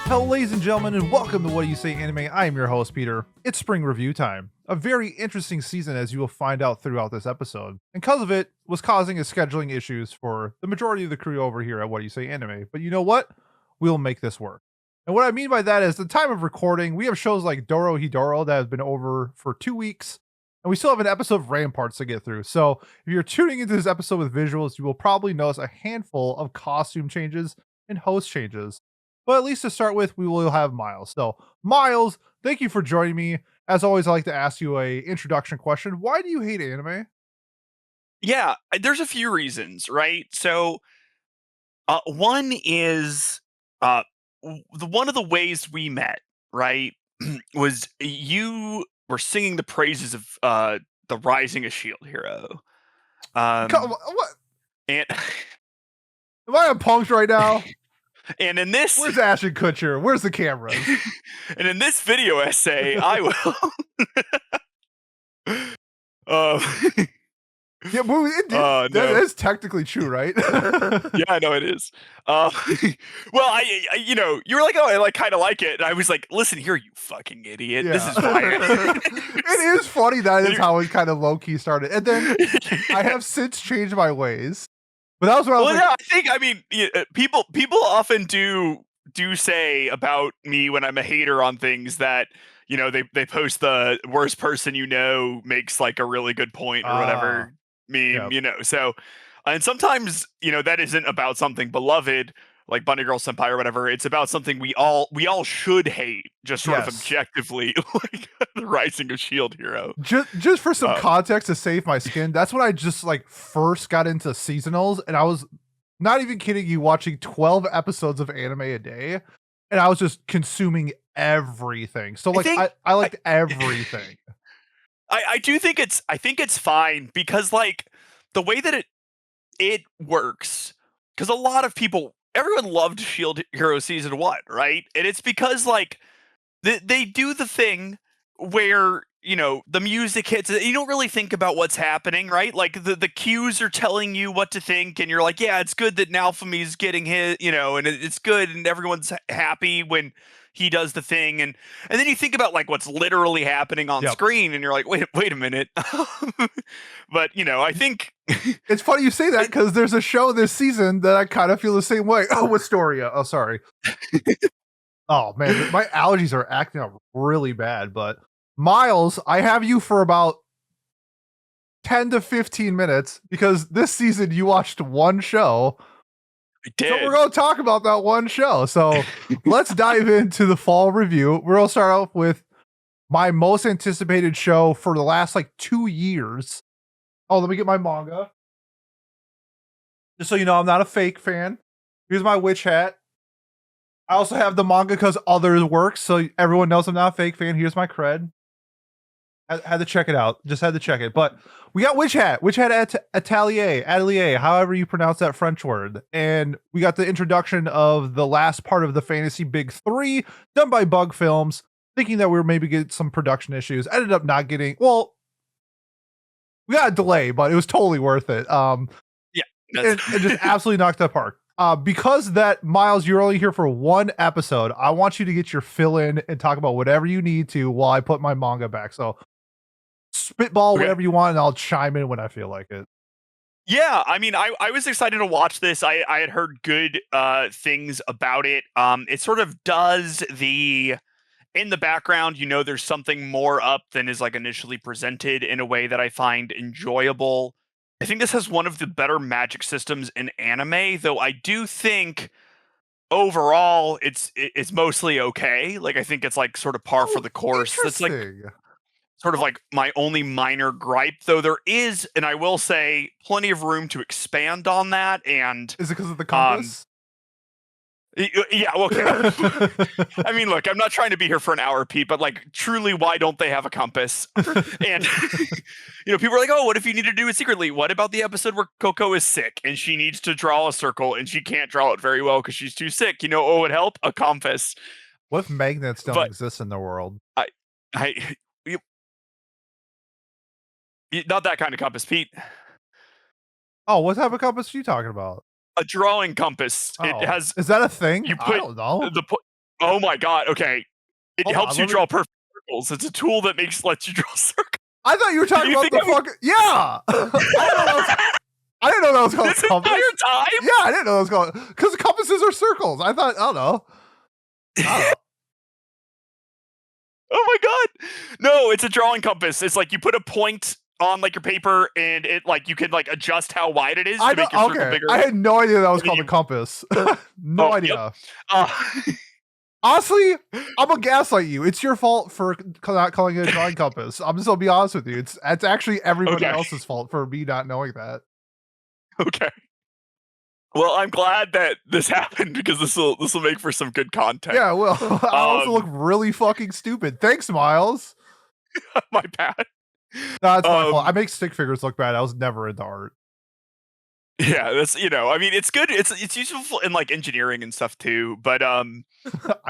Hello, ladies and gentlemen, and welcome to What Do You Say Anime. I am your host, Peter. It's spring review time. A very interesting season, as you will find out throughout this episode. And because of it, was causing scheduling issues for the majority of the crew over here at What Do You Say Anime. But you know what? We'll make this work. And what I mean by that is the time of recording, we have shows like Dorohedoro that have been over for 2 weeks, and we still have an episode of Ramparts to get through. So if you're tuning into this episode with visuals, you will probably notice a handful of costume changes and host changes. But at least to start with, we will have Miles. So, Miles, thank you for joining me. As always, I like to ask you a introduction question. Why do you hate anime? Yeah, there's a few reasons, right? So, one is one of the ways we met, right, was you were singing the praises of the Rising a Shield Hero. What? And Am I on punks right now? and in this, Where's Ashton Kutcher? Where's the cameras? and in this video essay, I will. Yeah, but that is technically true, right? Yeah, I know it is. Well, I you were like, oh, I kind of like it. And I was like, listen here, you fucking idiot. Yeah. This is fire. It is funny that is how it kind of low key started, and then I have since changed my ways. But that was what I was like, I mean, people often do say about me when I'm a hater on things that they post the worst person makes like a really good point or whatever meme, yep. So and sometimes that isn't about something beloved like Bunny Girl Senpai or whatever. It's about something we all should hate, just sort of objectively, like the Rising of Shield Hero. Just for some context to save my skin, that's when I just like first got into seasonals, and I was not even kidding you, watching 12 episodes of anime a day, and I was just consuming everything. So like I liked everything. I do think I think it's fine because like the way that it works, because a lot of people, everyone loved Shield Hero season 1, right? And it's because like they do the thing where the music hits, you don't really think about what's happening, right? Like the cues are telling you what to think, and you're like, yeah, it's good that Naofumi's getting hit, and it's good, and everyone's happy when he does the thing, and then you think about like what's literally happening on screen, and you're like, wait a minute. But I think it's funny you say that, because there's a show this season that I kind of feel the same way. Oh, Wistoria. Oh, sorry. Oh man, my allergies are acting up really bad. But Miles, I have you for about 10 to 15 minutes because this season you watched one show. I did. So we're going to talk about that one show. So let's dive into the fall review. We're going to start off with my most anticipated show for the last like 2 years. Oh, let me get my manga. Just so you know, I'm not a fake fan. Here's my witch hat. I also have the manga because others work, so everyone knows I'm not a fake fan. Here's my cred. I had to check it out. Just had to check it. But we got Witch Hat Atelier, however you pronounce that French word. And we got the introduction of the last part of the Fantasy Big 3 done by Bug Films, thinking that we were maybe get some production issues. Ended up not getting, well, we got a delay, but it was totally worth it. It just absolutely knocked it apart. Because that, Miles, you're only here for one episode, I want you to get your fill in and talk about whatever you need to while I put my manga back. So spitball whatever you want, and I'll chime in when I feel like it. Yeah, I mean, I was excited to watch this. I had heard good things about it. It sort of does in the background, there's something more up than is like initially presented in a way that I find enjoyable. I think this has one of the better magic systems in anime, though I do think overall it's mostly okay. Like I think it's like sort of par for the course. That's like sort of like my only minor gripe, though there is, and I will say, plenty of room to expand on that. And is it because of the compass? Yeah, okay. I mean, look, I'm not trying to be here for an hour, Pete, but like, truly, why don't they have a compass? And people are like, oh, what if you need to do it secretly? What about the episode where Coco is sick and she needs to draw a circle and she can't draw it very well because she's too sick? What would help? A compass. What if magnets don't exist in the world? Not that kind of compass, Pete. Oh, what type of compass are you talking about? A drawing compass. Oh. It has. Is that a thing? I don't know. Oh my god, okay. It Hold helps on, you let me- draw perfect circles. It's a tool that lets you draw circles. I thought you were talking You about think the fucking. Yeah! I didn't know that was called This compass. entire time? Yeah, I didn't know that was called. Because compasses are circles. I thought, I don't know. Oh my god. No, it's a drawing compass. It's like you put a point on like your paper and it like you can like adjust how wide it is to make your circle bigger. I had no idea that was And called you- a compass. No Oh, idea. yep. Uh, Honestly, I'm gonna gaslight you. It's your fault for not calling it a drawing compass. I'm just gonna be honest with you. It's actually everybody Okay. else's fault for me not knowing that. okay. Well, I'm glad that this happened because this will make for some good content. Yeah, well, I also look really fucking stupid. Thanks, Miles. My bad. No, it's my fault. I make stick figures look bad. I was never into art. Yeah, that's I mean, it's good. It's useful in like engineering and stuff too. But I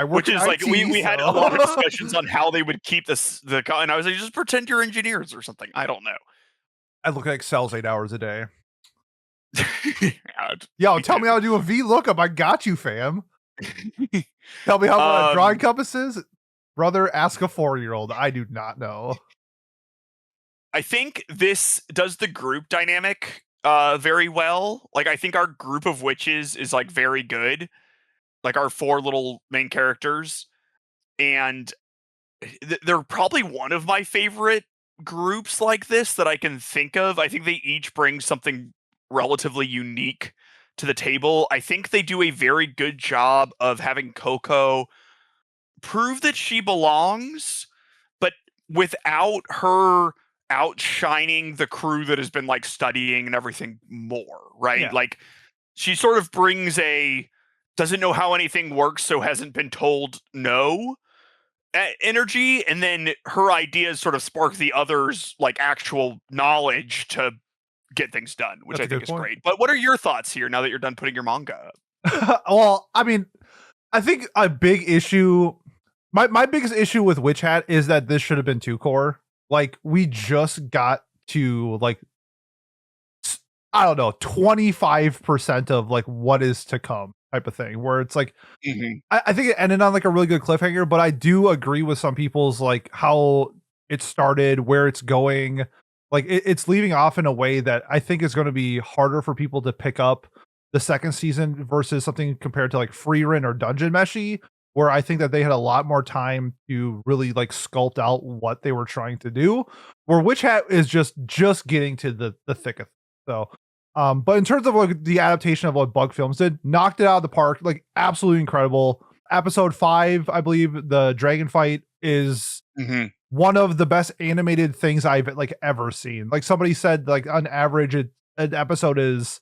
work which in is like IT, we had a so- lot of discussions on how they would keep and I was like, just pretend you're engineers or something. I don't know. I look at Excel's 8 hours a day. Yeah, Yo, tell me how to do a V lookup. I got you, fam. Tell me how to drawing compasses. Brother, ask a 4-year-old. I do not know. I think this does the group dynamic very well. Like I think our group of witches is like very good. Like our 4 little main characters. And they're probably one of my favorite groups like this that I can think of. I think they each bring something relatively unique to the table. I think they do a very good job of having Coco prove that she belongs, but without her outshining the crew that has been like studying and everything more, right? Yeah. Like she sort of brings doesn't know how anything works, so hasn't been told no energy, and then her ideas sort of spark the others like actual knowledge to get things done, which That's I a think good is point. great. But what are your thoughts here now that you're done putting your manga up? Well, I mean, I think a big issue, my biggest issue with Witch Hat is that this should have been 2 core. Like, we just got to like, I don't know, 25% of like what is to come type of thing, where it's like, I think it ended on like a really good cliffhanger, but I do agree with some people's like how it started, where it's going. Like it's leaving off in a way that I think is going to be harder for people to pick up the second season versus something compared to like Freerun or Dungeon Meshi, where I think that they had a lot more time to really like sculpt out what they were trying to do. Where Witch Hat is just getting to the thick of it. So but in terms of like the adaptation of what Bug Films did, knocked it out of the park, like absolutely incredible. Episode 5, I believe, the dragon fight is one of the best animated things I've like ever seen. Like somebody said, like on average, an episode is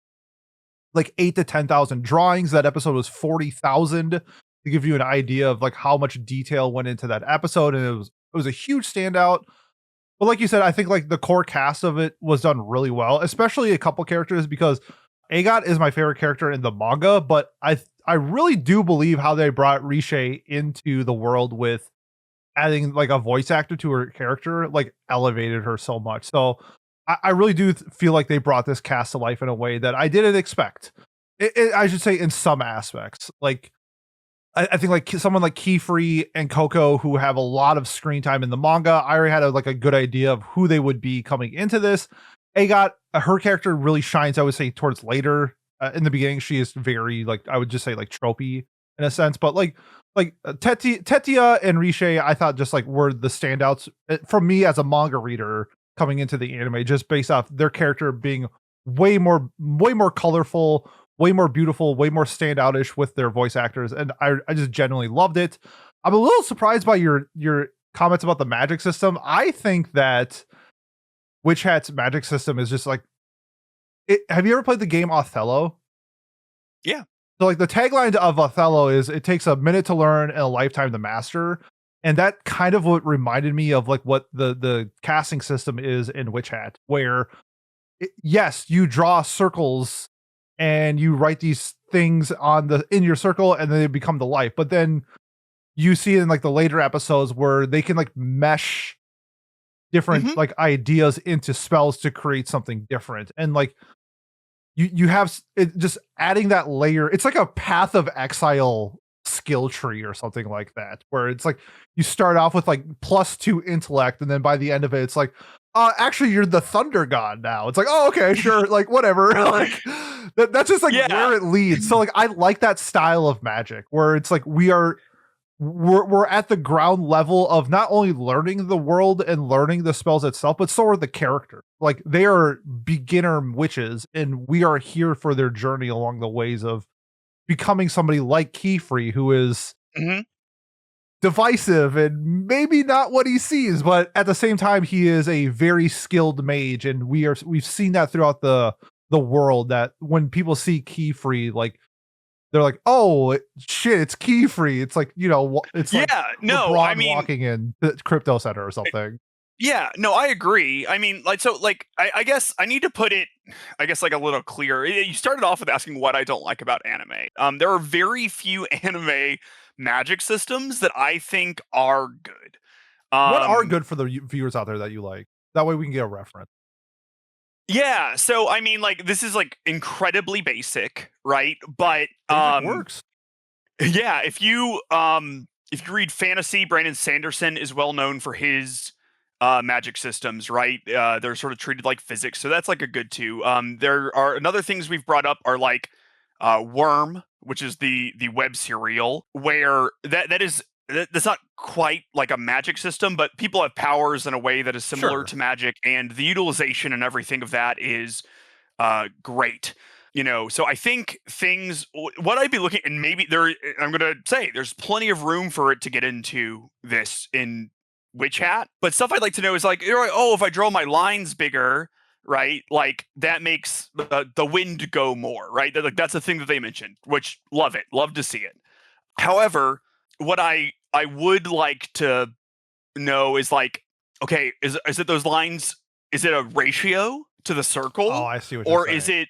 like 8 to 10,000 drawings. That episode was 40,000 to give you an idea of like how much detail went into that episode, and it was a huge standout. But like you said, I think like the core cast of it was done really well, especially a couple characters, because Agot is my favorite character in the manga, but I really do believe how they brought Riche into the world with adding like a voice actor to her character, like elevated her so much. So I really do feel like they brought this cast to life in a way that I didn't expect. I should say in some aspects. Like I think like someone like Keyfree and Coco, who have a lot of screen time in the manga, I already had a good idea of who they would be coming into this. Agot, her character really shines, I would say, towards later. In the beginning, she is very like, I would just say like tropey in a sense, but like Tetia and Riche, I thought just like were the standouts from me as a manga reader coming into the anime, just based off their character being way more colorful, way more beautiful, way more standoutish with their voice actors, and I just genuinely loved it. I'm a little surprised by your comments about the magic system. I think that Witch Hat's magic system is just like, have you ever played the game Othello? Yeah. So like the tagline of Othello is it takes a minute to learn and a lifetime to master. And that kind of what reminded me of like what the casting system is in Witch Hat, where yes, you draw circles and you write these things in your circle and then they become the life. But then you see in like the later episodes where they can like mesh different like ideas into spells to create something different. And like you have it just adding that layer. It's like a Path of Exile skill tree or something like that, where it's like you start off with like +2 intellect, and then by the end of it, it's like, actually, you're the thunder god now. It's like, oh, okay, sure, like whatever. Like that's just like where it leads. So like I like that style of magic where it's like we're at the ground level of not only learning the world and learning the spells itself, but so are the character. Like they are beginner witches, and we are here for their journey along the ways of becoming somebody like Keyfree, who is divisive and maybe not what he sees, but at the same time, he is a very skilled mage, and we've seen that throughout the world. That when people see Keyfree, like they're like, "Oh shit, it's Keyfree." It's like, it's like LeBron walking in the crypto center or something. Yeah, no, I agree. I mean, like, so, like, I guess I need to put it, I guess, like a little clearer. You started off with asking what I don't like about anime. There are very few anime magic systems that I think are good. What are good for the viewers out there that you like? That way we can get a reference. Yeah, so I mean, like, this is like incredibly basic, right? But it works. Yeah, if you read fantasy, Brandon Sanderson is well known for his magic systems, right? They're sort of treated like physics, so that's like a good two. There are another things we've brought up are like Worm, which is the web serial, where that's not quite like a magic system, but people have powers in a way that is similar to magic, and the utilization and everything of that is great. So I think what I'd be looking, and maybe I'm going to say there's plenty of room for it to get into this in Witch Hat, but stuff I'd like to know is like, if I draw my lines bigger, right? Like that makes the wind go more, right? That's a thing that they mentioned, which love to see it. However, what I would like to know is like, okay, is it those lines? Is it a ratio to the circle? Oh, I see what you're saying. Or is it,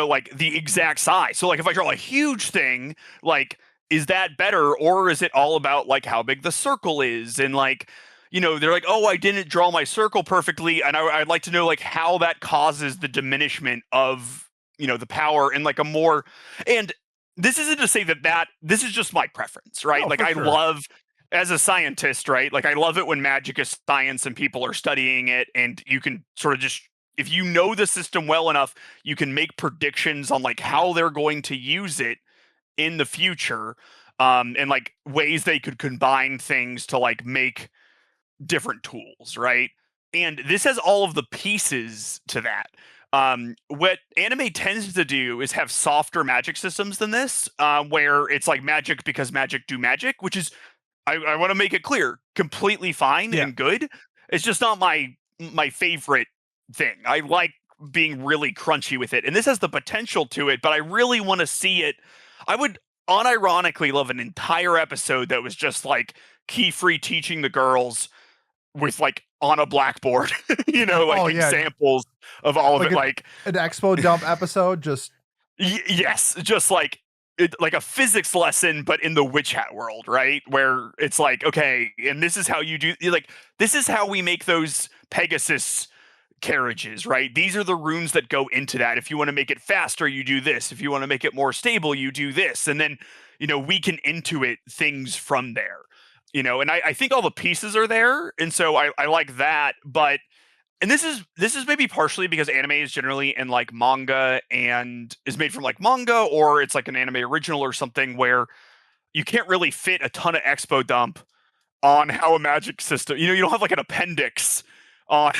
like the exact size? So like if I draw a huge thing, like is that better, or is it all about like how big the circle is? And like, they're like, oh, I didn't draw my circle perfectly, and I'd like to know like how that causes the diminishment of the power and like a more. And this isn't to say that this is just my preference, right? Oh, like I love, as a scientist, right? Like I love it when magic is science and people are studying it, and you can sort of just, if you know the system well enough, you can make predictions on like how they're going to use it in the future, and like ways they could combine things to like make different tools, right? And this has all of the pieces to that. What anime tends to do is have softer magic systems than this, where it's like magic because magic do magic, which is, I want to make it clear, completely fine and good. It's just not my favorite thing. I like being really crunchy with it, and this has the potential to it, but I really want to see it. I would unironically love an entire episode that was just like Keyfree teaching the girls with like on a blackboard, examples of all of it, like an expo dump episode. Just yes, just like like a physics lesson, but in the Witch Hat world, right? Where it's like, okay, and this is how you do, like, this is how we make those Pegasus carriages, right? These are the runes that go into that. If you want to make it faster, you do this. If you want to make it more stable, you do this. And then, we can intuit things from there, and I think all the pieces are there. And so I like that, but, and this is maybe partially because anime is generally in like manga and is made from like manga, or it's like an anime original or something where you can't really fit a ton of expo dump on how a magic system, you don't have like an appendix on,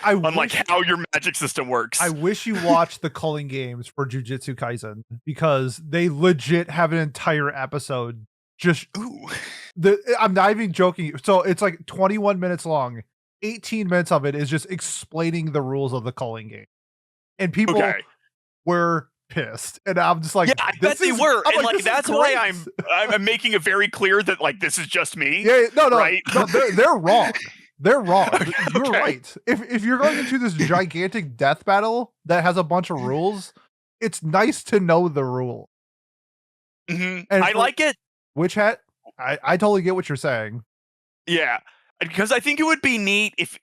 on like how your magic system works. I wish you watched the culling games for Jujutsu Kaisen, because they legit have an entire episode just I'm not even joking. So it's like 21 minutes long. 18 minutes of it is just explaining the rules of the culling game, and people were pissed. And I'm just like, yeah, I bet they were. And like that's why I'm making it very clear that like this is just me. Yeah, no, right? No, they're wrong. They're wrong. You're right. If you're going into this gigantic death battle that has a bunch of rules, it's nice to know the rule. And I like it. Witch Hat, I totally get what you're saying. Yeah, because I think it would be neat if,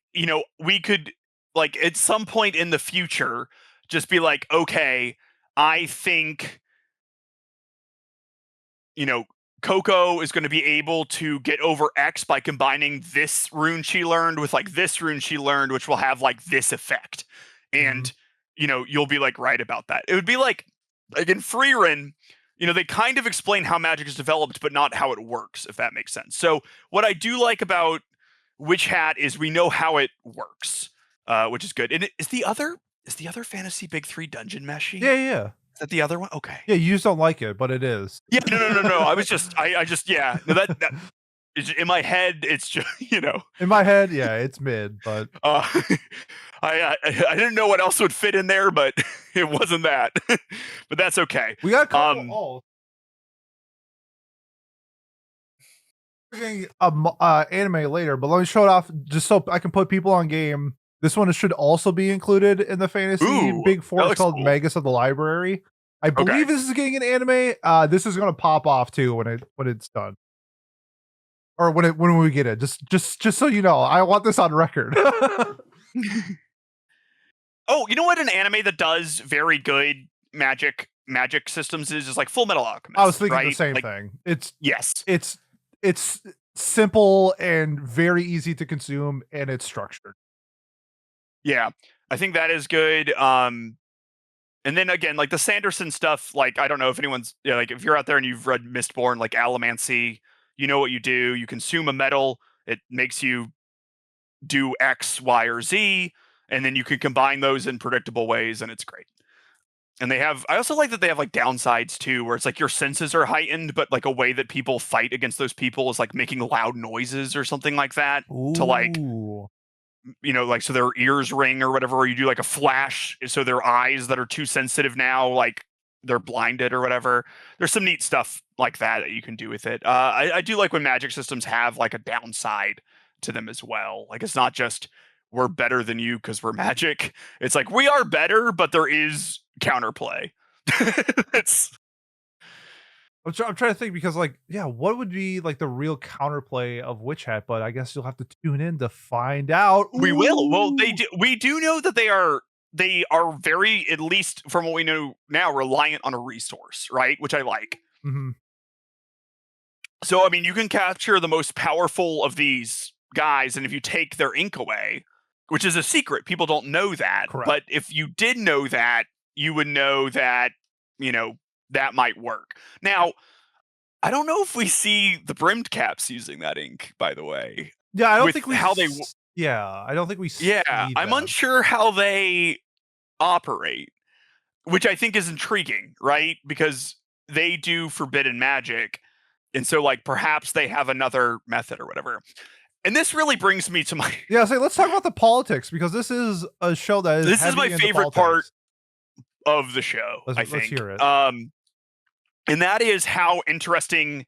we could, like, at some point in the future, just be like, okay, I think, Coco is going to be able to get over X by combining this rune she learned with like this rune she learned, which will have like this effect. And, you'll be like right about that. It would be like in Freerun, they kind of explain how magic is developed, but not how it works, if that makes sense. So what I do like about Witch Hat is we know how it works, which is good. And is the other fantasy big 3 dungeon meshy? Yeah. Is that the other one? Okay. Yeah, you just don't like it, but it is. Yeah, no. I was just, yeah. No, that is in my head. It's just, In my head, yeah, it's mid, but I didn't know what else would fit in there, but it wasn't that. But that's okay. We got a couple anime later, but let me show it off just so I can put people on game. This one should also be included in the fantasy big 4. It's called Magus of the Library. I believe this is getting an anime. This is going to pop off too when it's done, or when we get it. Just so you know, I want this on record. Oh, you know what? An anime that does very good magic systems is like Full Metal Alchemist. I was thinking right? the same thing. It's simple and very easy to consume, and it's structured. Yeah, I think that is good. And then again, like the Sanderson stuff, like I don't know if anyone's like if you're out there and you've read Mistborn, like Allomancy, you know what you do. You consume a metal, it makes you do X, Y, or Z, and then you can combine those in predictable ways, and it's great. And I also like that they have like downsides too, where it's like your senses are heightened, but like a way that people fight against those people is like making loud noises or something like that. Ooh. To like, like so their ears ring or whatever, or you do like a flash, so their eyes that are too sensitive now, like they're blinded or whatever. There's some neat stuff like that you can do with it. I do like when magic systems have like a downside to them as well. Like it's not just we're better than you because we're magic. It's like we are better, but there is counterplay. I'm trying to think because what would be like the real counterplay of Witch Hat? But I guess you'll have to tune in to find out. We will. Well, we do know that they are very, at least from what we know now, reliant on a resource, right? Which I like. Mm-hmm. So I mean, you can capture the most powerful of these guys, and if you take their ink away, which is a secret, people don't know that. Correct. But if you did know that, you would know that that might work. Now, I don't know if we see the brimmed caps using that ink, by the way. Yeah, I don't think we how they. Yeah, I don't think we. Yeah, I'm unsure how they operate, which I think is intriguing, right? Because they do forbidden magic, and so like perhaps they have another method or whatever. And this really brings me to my. Yeah, let's talk about the politics because this is a show that is. This is my favorite part of the show. Let's hear it. And that is how interesting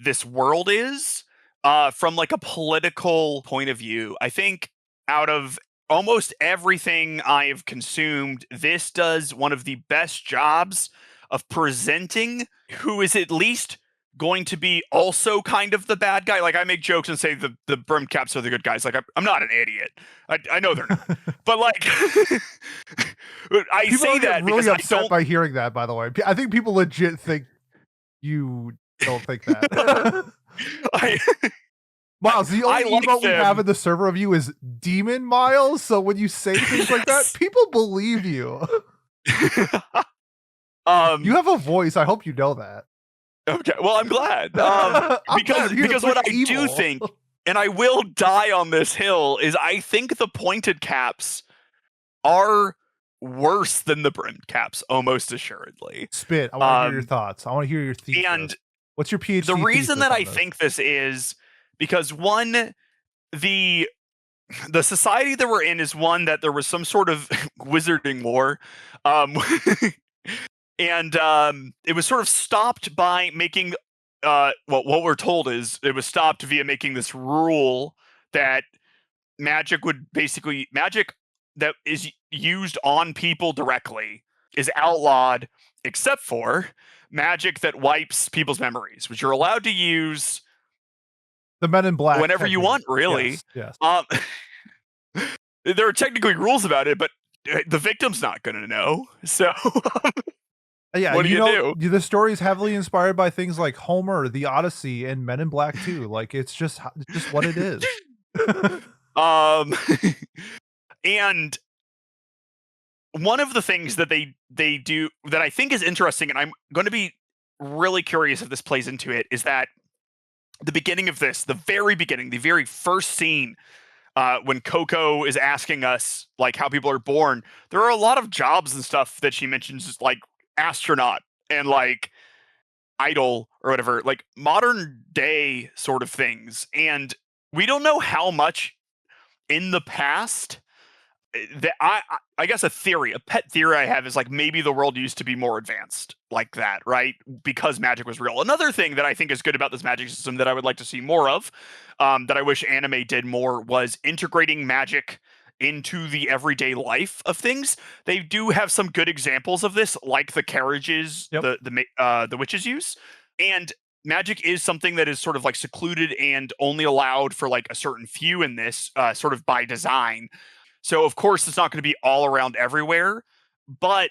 this world is from like a political point of view. I think out of almost everything I have consumed, this does one of the best jobs of presenting who is at least going to be also kind of the bad guy. Like I make jokes and say the brim caps are the good guys. Like I'm not an idiot. I know they're not. But like I people say that really because upset by hearing that, by the way. I think people legit think you don't think that. Miles, the only emote we have in the server of you is Demon Miles. So when you say things like that, people believe you. You have a voice. I hope you know that. Okay, well, I'm glad. Because what I do think, and I will die on this hill, is I think the pointed caps are worse than the brimmed caps, almost assuredly. Spit. I want to hear your thoughts. I want to hear your thesis. And what's your PhD? The reason that I think this is because one, the society that we're in is one that there was some sort of wizarding war. And it was sort of stopped by making, what we're told is it was stopped via making this rule that magic that is used on people directly is outlawed, except for magic that wipes people's memories, which you're allowed to use the Men in Black whenever you want, really. Yes. There are technically rules about it, but the victim's not going to know. So Yeah, What do you do? the story is heavily inspired by things like Homer, The Odyssey, and Men in Black 2. Like, it's just what it is. Um, and one of the things that they do that I think is interesting, and I'm going to be really curious if this plays into it, is that the beginning of this, the very beginning, the very first scene, when Coco is asking us like how people are born, there are a lot of jobs and stuff that she mentions, like astronaut and like idol or whatever, like modern day sort of things. And we don't know how much in the past that I guess a pet theory I have is like maybe the world used to be more advanced like that, right? Because magic was real. Another thing that I think is good about this magic system that I would like to see more of, that I wish anime did more, was integrating magic into the everyday life of things. They do have some good examples of this, like the carriages Yep. the witches use, and magic is something that is sort of like secluded and only allowed for like a certain few in this, sort of by design. So of course it's not going to be all around everywhere, but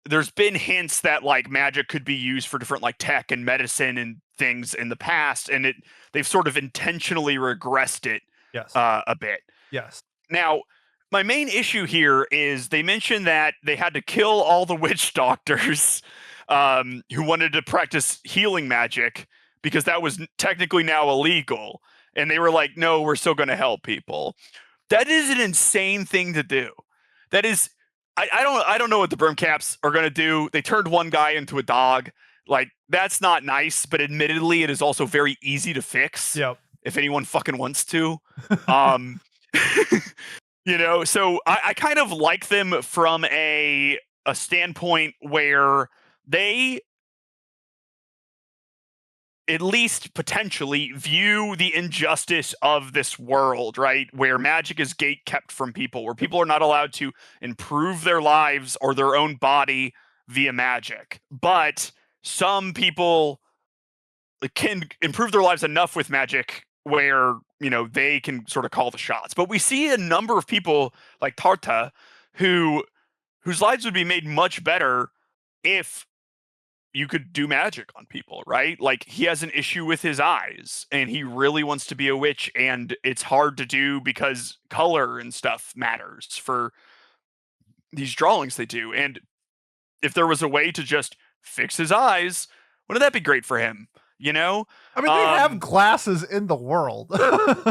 there's been hints that like magic could be used for different like tech and medicine and things in the past, and they've sort of intentionally regressed it Yes. a bit. Yes. Now, my main issue here is they mentioned that they had to kill all the witch doctors who wanted to practice healing magic because that was technically now illegal, and they were like, "No, we're still going to help people." That is an insane thing to do. That is, I don't know what the Brimcaps are gonna do. They turned one guy into a dog. Like, that's not nice, but admittedly, it is also very easy to fix. Yep. If anyone fucking wants to. So I kind of like them from a standpoint where they at least potentially view the injustice of this world, right? Where magic is gate kept from people, where people are not allowed to improve their lives or their own body via magic. But some people can improve their lives enough with magic where, they can sort of call the shots. But we see a number of people like Tarta whose lives would be made much better if you could do magic on people, right? Like, he has an issue with his eyes and he really wants to be a witch, and it's hard to do because color and stuff matters for these drawings they do. And if there was a way to just fix his eyes, wouldn't that be great for him? I mean, they have glasses in the world.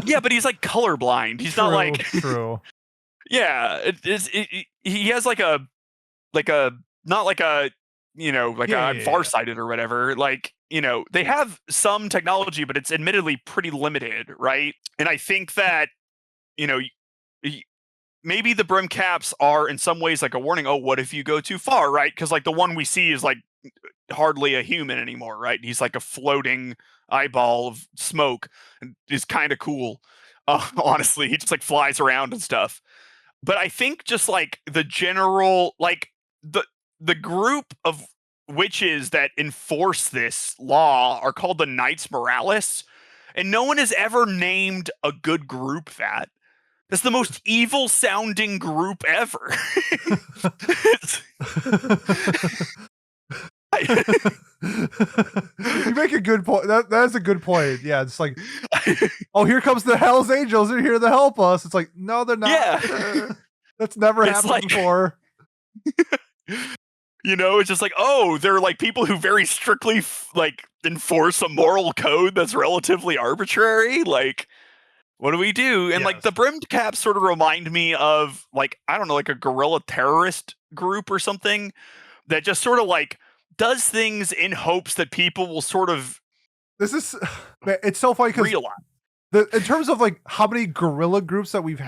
Yeah, but he's like colorblind. He's not like true. Yeah, he has like a not like a I'm farsighted or whatever. Like, they have some technology, but it's admittedly pretty limited, right? And I think that, maybe the Brimcaps are in some ways like a warning. Oh, what if you go too far, right? Because like the one we see is like hardly a human anymore, right? He's like a floating eyeball of smoke, and is kind of cool. Honestly, he just like flies around and stuff. But I think just like the general, like the group of witches that enforce this law are called the Knights Morales, and no one has ever named a good group that. That's the most evil sounding group ever. You make a good point. That's a good point. Yeah, it's like, oh, here comes the Hell's Angels. They're here to help us. It's like, no, they're not. Yeah. That's never happened before. It's just like, oh, they're like people who very strictly enforce a moral code that's relatively arbitrary. Like, what do we do? And like the Brimcaps sort of remind me of like, I don't know, like a guerrilla terrorist group or something that just sort of like does things in hopes that people will sort of. It's so funny because in terms of like how many guerrilla groups that we've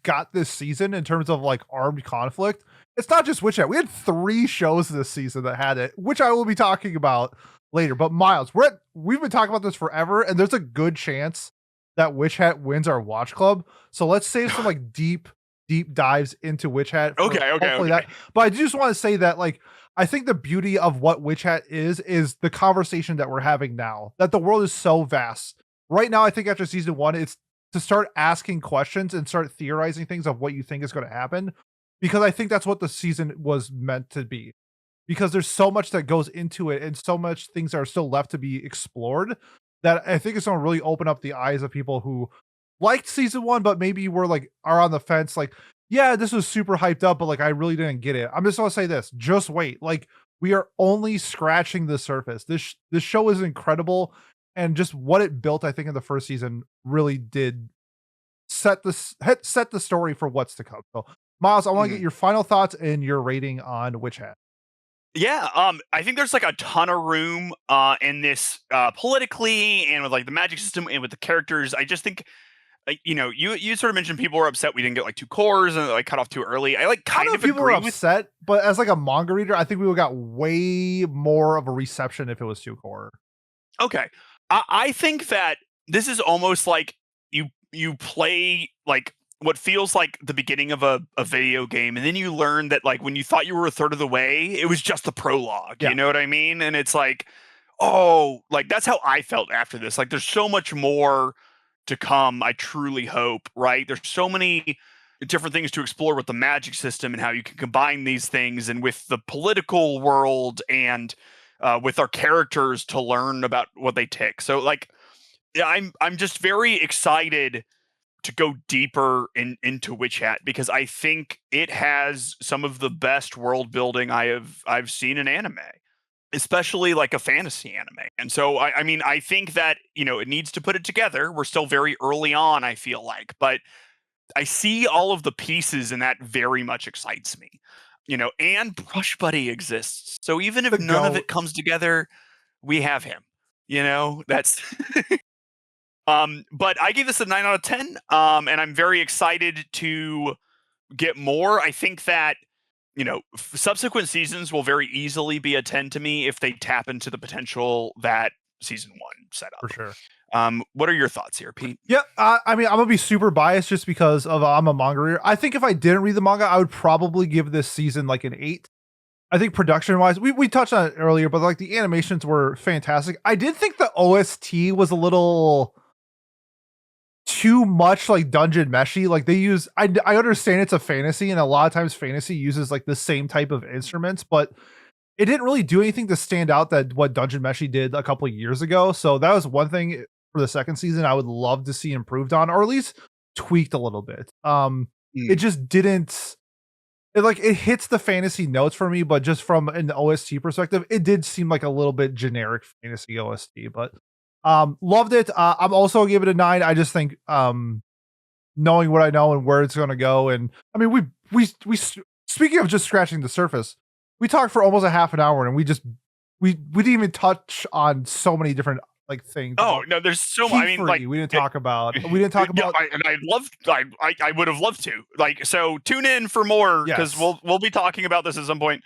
got this season in terms of like armed conflict, it's not just Witch Hat. We had 3 shows this season that had it, which I will be talking about later. But Miles, we've been talking about this forever, and there's a good chance that Witch Hat wins our watch club. So let's save some like deep dives into Witch Hat. Okay. But I just want to say that like I think the beauty of what Witch Hat is the conversation that we're having now. That the world is so vast. Right now, I think after season 1, it's to start asking questions and start theorizing things of what you think is going to happen. Because I think that's what the season was meant to be. because there's so much that goes into it and so much things are still left to be explored that I think it's gonna really open up the eyes of people who liked season 1, but maybe were like are on the fence, like, yeah, this was super hyped up, but like I really didn't get it. I'm just gonna say this, just wait. Like we are only scratching the surface. This show is incredible, and just what it built, I think, in the first season really did set the story for what's to come. So, Miles, I want to get Mhm. your final thoughts and your rating on Witch Hat. Yeah, I think there's like a ton of room in this politically and with like the magic system and with the characters. I just think you know, you sort of mentioned people were upset we didn't get like 2 cores and like cut off too early. I like I don't kind know of if people were agree with. upset, but as like a manga reader, I think we would got way more of a reception if it was 2 core. Okay. I think that this is almost like you play like what feels like the beginning of a video game, and then you learn that like when you thought you were a third of the way, it was just the prologue. Yeah. You know what I mean? And it's like, oh, like that's how I felt after this. Like there's so much more to come. I truly hope, right? There's so many different things to explore with the magic system and how you can combine these things and with the political world and with our characters to learn about what they tick. So like yeah, I'm just very excited to go deeper into Witch Hat because I think it has some of the best world building I've seen in anime, especially like a fantasy anime. And so I mean I think that you know it needs to put it together. We're still very early on, I feel like, but I see all of the pieces and that very much excites me. You know, and Brush Buddy exists. So even if The none of GOAT. it comes together, we have him. You know, that's but I gave this a 9 out of 10. And I'm very excited to get more. I think that, you know, subsequent seasons will very easily be a 10 to me if they tap into the potential that season 1 set For up. sure. What are your thoughts here, Pete? Yeah, I mean, I'm gonna be super biased just because of I'm a manga reader. I think if I didn't read the manga, I would probably give this season like an 8. I think production wise, we touched on it earlier, but like the animations were fantastic. I did think the OST was a little too much like dungeon meshy. Like they use, I understand it's a fantasy, and a lot of times fantasy uses like the same type of instruments, but it didn't really do anything to stand out that what Dungeon Meshi did a couple of years ago. So that was one thing for the second season I would love to see improved on, or at least tweaked a little bit. It Mm. just didn't. It like it hits the fantasy notes for me, but just from an OST perspective, it did seem like a little bit generic fantasy OST. But loved it. I'm also gonna give it a 9. I just think knowing what I know and where it's gonna go, and I mean speaking of just scratching the surface, we talked for almost a half an hour, and we didn't even touch on so many different like things. Oh About no, there's so. I mean, like Key we didn't talk about. We didn't talk yeah, about. and I'd love. I would have loved to. Like, so tune in for more because Yes. we'll be talking about this at some point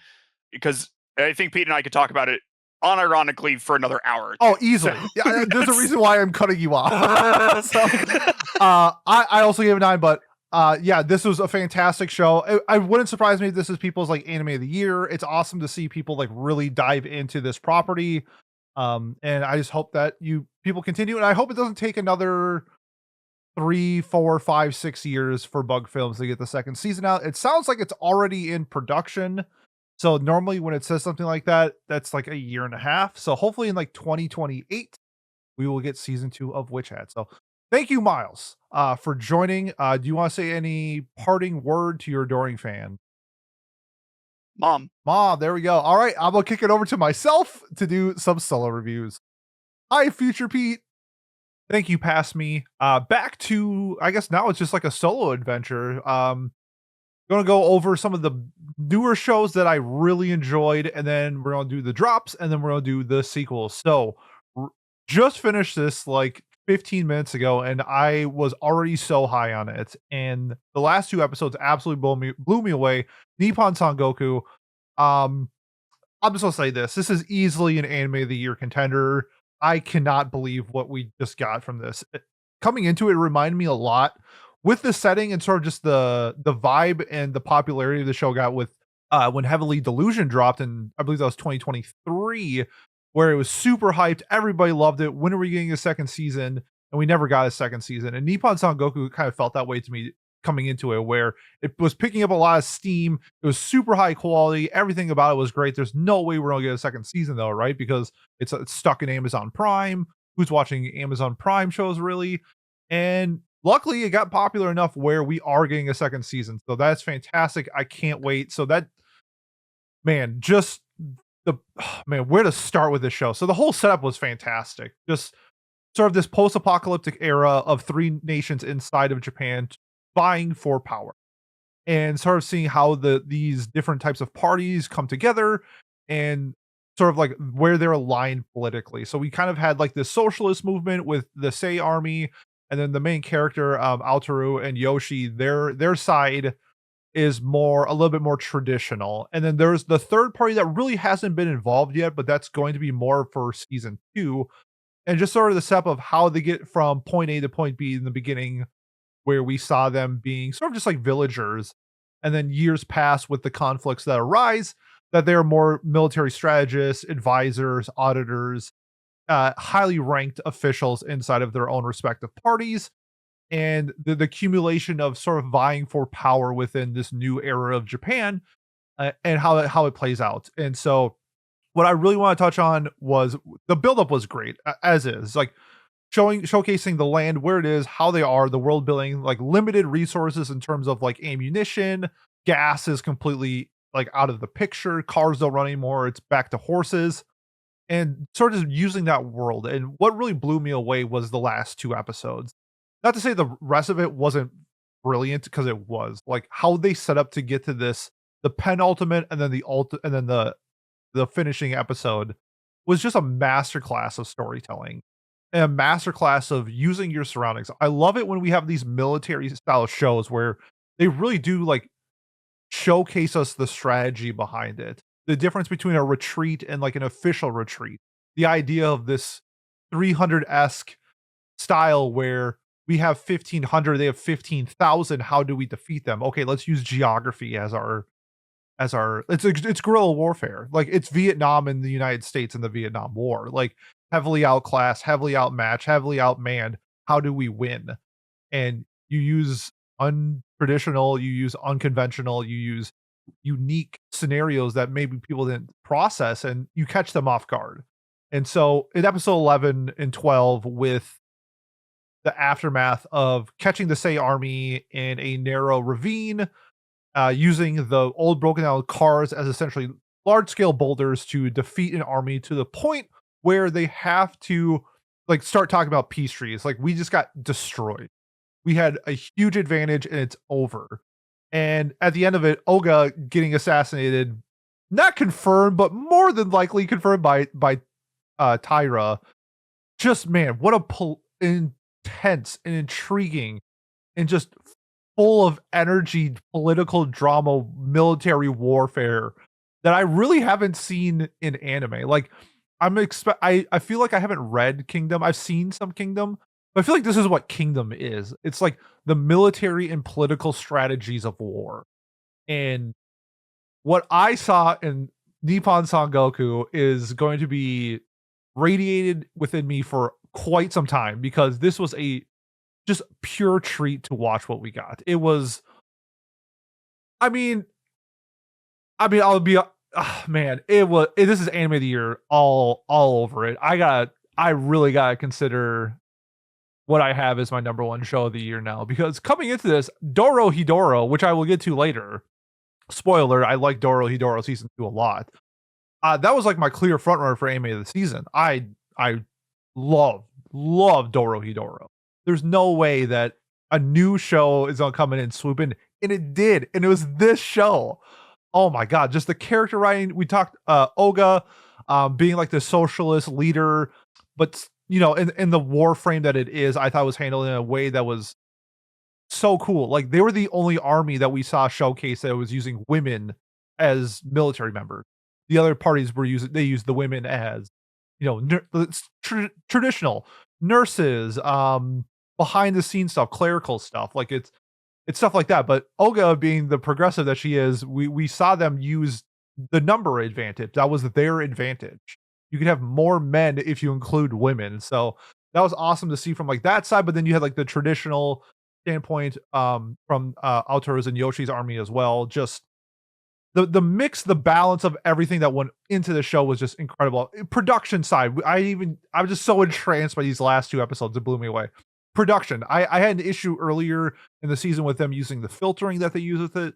because I think Pete and I could talk about it unironically for another hour. Or Oh, two. easily. So, Yeah, there's a reason why I'm cutting you off. So, I also gave it 9, but yeah, this was a fantastic show. I wouldn't surprise me if this is people's like anime of the year. It's awesome to see people like really dive into this property. And I just hope that people continue, and I hope it doesn't take another 3, 4, 5, 6 years for Bug Films to get the second season out. It sounds like it's already in production. So normally when it says something like that, that's like a year and a half. So hopefully in like 2028, we will get season 2 of Witch Hat. So thank you, Miles, for joining. Do you want to say any parting word to your adoring fan? Mom. There we go. All right, I'm gonna kick it over to myself to do some solo reviews. Hi, Future Pete. Thank you, past me. Back to, I guess now it's just like a solo adventure. Gonna go over some of the newer shows that I really enjoyed, and then we're gonna do the drops, and then we're gonna do the sequels. So just finished this like 15 minutes ago, and I was already so high on it. And the last 2 episodes absolutely blew me away. Nippon Sangoku. I'm just gonna say this. This is easily an anime of the year contender. I cannot believe what we just got from this. Coming into it reminded me a lot with the setting and sort of just the vibe and the popularity the show got with when Heavenly Delusion dropped in, I believe that was 2023, where it was super hyped. Everybody loved it. When are we getting a second season? And we never got a second season. And Nippon Sangoku kind of felt that way to me coming into it, where it was picking up a lot of steam. It was super high quality. Everything about it was great. There's no way we're gonna get a second season though, right? Because it's stuck in Amazon Prime. Who's watching Amazon Prime shows really? And luckily, it got popular enough where we are getting a second season. So that's fantastic. I can't wait. So that, man, just the man, where to start with this show? So the whole setup was fantastic. Just sort of this post-apocalyptic era of three nations inside of Japan vying for power, and sort of seeing how these different types of parties come together and sort of like where they're aligned politically. So we kind of had like this socialist movement with the Sei army, and then the main character, Altaru and Yoshi, their side is more a little bit more traditional. And then there's the third party that really hasn't been involved yet, but that's going to be more for season 2. And just sort of the step of how they get from point A to point B in the beginning, where we saw them being sort of just like villagers, and then years pass with the conflicts that arise, that they're more military strategists, advisors, auditors, highly ranked officials inside of their own respective parties, and the accumulation of sort of vying for power within this new era of Japan, and how it plays out. And so what I really want to touch on was the buildup was great, as is, like showcasing the land where it is, how they are, the world building, like limited resources in terms of like ammunition, gas is completely like out of the picture, cars don't run anymore, it's back to horses, and sort of using that world. And what really blew me away was the last 2 episodes. Not to say the rest of it wasn't brilliant, because it was. Like how they set up to get to this, the penultimate and then the finishing episode was just a masterclass of storytelling and a masterclass of using your surroundings. I love it when we have these military style shows where they really do like showcase us the strategy behind it. The difference between a retreat and like an official retreat. The idea of this 300-esque style where we have 1,500, they have 15,000. How do we defeat them? Okay, let's use geography as our it's guerrilla warfare. Like it's Vietnam in the United States in the Vietnam War. Like heavily outclassed, heavily outmatched, heavily outmanned. How do we win? And you use untraditional, you use unconventional, you use unique scenarios that maybe people didn't process, and you catch them off guard. And so in episode 11 and 12, with the aftermath of catching the Sei army in a narrow ravine, using the old broken down cars as essentially large scale boulders to defeat an army to the point where they have to like start talking about peace trees. Like we just got destroyed. We had a huge advantage and it's over. And at the end of it, Oga getting assassinated, not confirmed, but more than likely confirmed by Tyra. Just man, what a intense and intriguing and just full of energy, political drama, military warfare that I really haven't seen in anime. Like I feel like I haven't read Kingdom. I've seen some Kingdom, but I feel like this is what Kingdom is. It's like the military and political strategies of war. And what I saw in Nippon Sangoku is going to be radiated within me for quite some time, because this was a just pure treat to watch what we got. It was, I mean, I'll be, man, this is anime of the year all over it. I really gotta consider what I have as my number one show of the year now, because coming into this, Dorohedoro, which I will get to later, spoiler, I like Dorohedoro season 2 a lot. That was like my clear frontrunner for anime of the season. I love Dorohedoro. There's no way that a new show is gonna come in and swoop in, and it did, and it was this show. Oh my god, just the character writing. We talked Oga being like the socialist leader, but you know, in the war frame that it is, I thought it was handled in a way that was so cool. Like they were the only army that we saw showcase that was using women as military members. The other parties they used the women as, you know, traditional nurses, behind the scenes stuff, clerical stuff. Like it's stuff like that. But Olga, being the progressive that she is, we saw them use the number advantage. That was their advantage. You could have more men if you include women. So that was awesome to see from like that side. But then you had like the traditional standpoint, from Alto's and Yoshi's army as well. Just the mix, the balance of everything that went into the show was just incredible. Production side, I was just so entranced by these last 2 episodes, it blew me away. Production, I had an issue earlier in the season with them using the filtering that they use with it.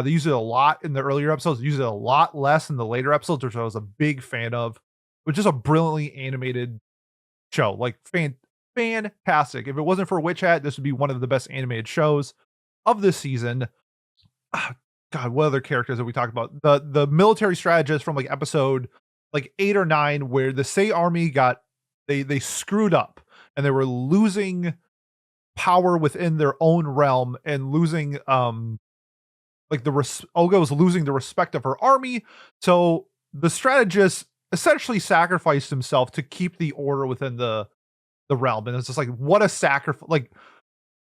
They use it a lot in the earlier episodes, use it a lot less in the later episodes, which I was a big fan of. It was just a brilliantly animated show, like fantastic. If it wasn't for Witch Hat, this would be one of the best animated shows of this season. God, what other characters have we talked about? The military strategist from like episode like 8 or 9, where the Sei army got they screwed up and they were losing power within their own realm and losing like Olga was losing the respect of her army. So the strategist essentially sacrificed himself to keep the order within the realm. And it's just like, what a sacrifice! Like,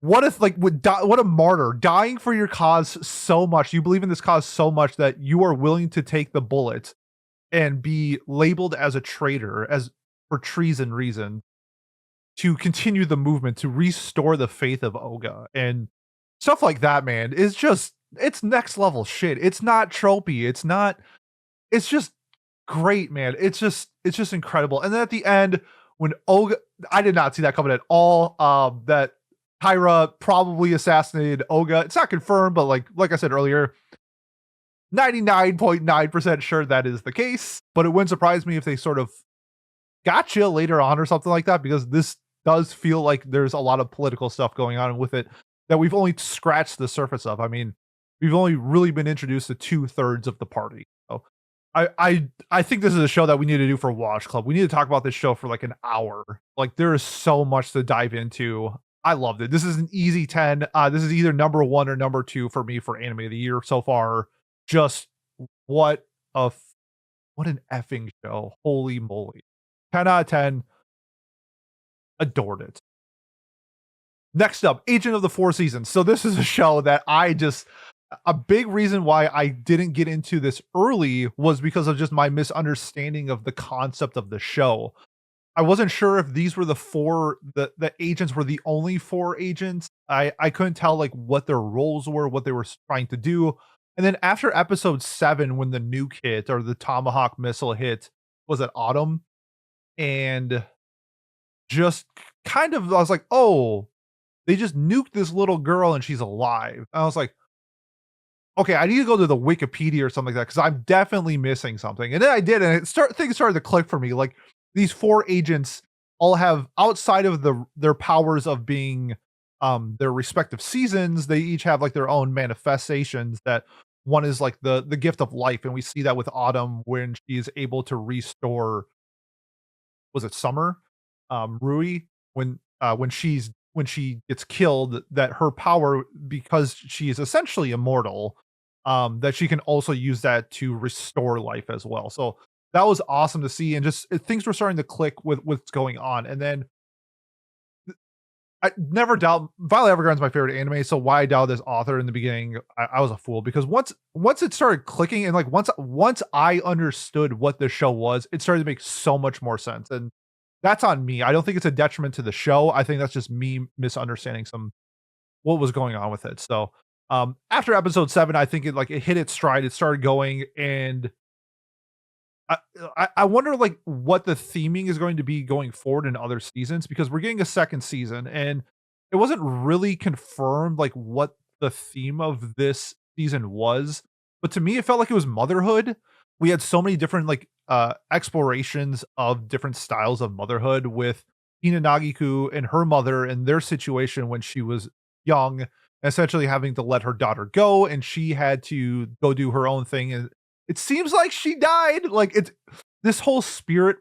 what if like what a martyr, dying for your cause so much, you believe in this cause so much that you are willing to take the bullet and be labeled as a traitor, as for treason reason, to continue the movement, to restore the faith of Olga and stuff like that. Man, is just, it's next level shit. It's not tropey, it's just great, man. It's just incredible. And then at the end, when Olga, I did not see that coming at all, that Tyra probably assassinated Olga. It's not confirmed, but like I said earlier, 99.9% sure that is the case. But it wouldn't surprise me if they sort of gotcha later on or something like that, because this does feel like there's a lot of political stuff going on with it that we've only scratched the surface of. I mean, we've only really been introduced to 2/3 of the party. So I think this is a show that we need to do for Watch Club. We need to talk about this show for like an hour. Like, there is so much to dive into. I loved it. This is an easy 10. This is either number 1 or number 2 for me for anime of the year so far. Just what an effing show. Holy moly. 10 out of 10. Adored it. Next up, Agent of the Four Seasons. So this is a show that a big reason why I didn't get into this early was because of just my misunderstanding of the concept of the show. I wasn't sure if these were the agents were the only 4 agents. I couldn't tell like what their roles were, what they were trying to do. And then after episode 7, when the nuke hit, or the Tomahawk missile hit, was it Autumn? And just kind of, I was like, oh, they just nuked this little girl and she's alive. And I was like, okay, I need to go to the Wikipedia or something like that, because I'm definitely missing something. And then I did, and things started to click for me. Like, these 4 agents all have, outside of their powers of being their respective seasons, they each have like their own manifestations. That one is like the gift of life, and we see that with Autumn when she is able to restore, was it Summer? Rui, when she gets killed, that her power, because she is essentially immortal, that she can also use that to restore life as well. So that was awesome to see, and just things were starting to click with what's going on. And then I never doubt Violet Evergarden's my favorite anime, so why I doubt this author in the beginning, I was a fool, because once it started clicking, and like once I understood what the show was, it started to make so much more sense. And that's on me. I don't think it's a detriment to the show. I think that's just me misunderstanding what was going on with it. So after episode 7, I think it hit its stride. It started going, and I wonder like what the theming is going to be going forward in other seasons, because we're getting a second season, and it wasn't really confirmed like what the theme of this season was. But to me, it felt like it was motherhood. We had so many different like explorations of different styles of motherhood, with Hina Nagiku and her mother and their situation when she was young, essentially having to let her daughter go, and she had to go do her own thing. And it seems like she died. Like, it's this whole spirit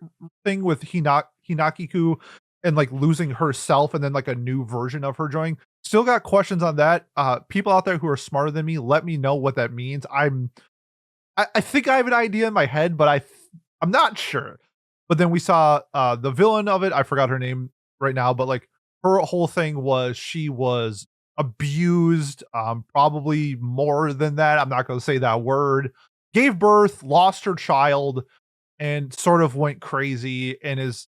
thing with Hinakiku, and like losing herself, and then like a new version of her joining. Still got questions on that. People out there who are smarter than me, let me know what that means. I think I have an idea in my head, but I'm not sure. But then we saw the villain of it. I forgot her name right now, but like her whole thing was she was abused, probably more than that. I'm not going to say that word. Gave birth, lost her child, and sort of went crazy, and is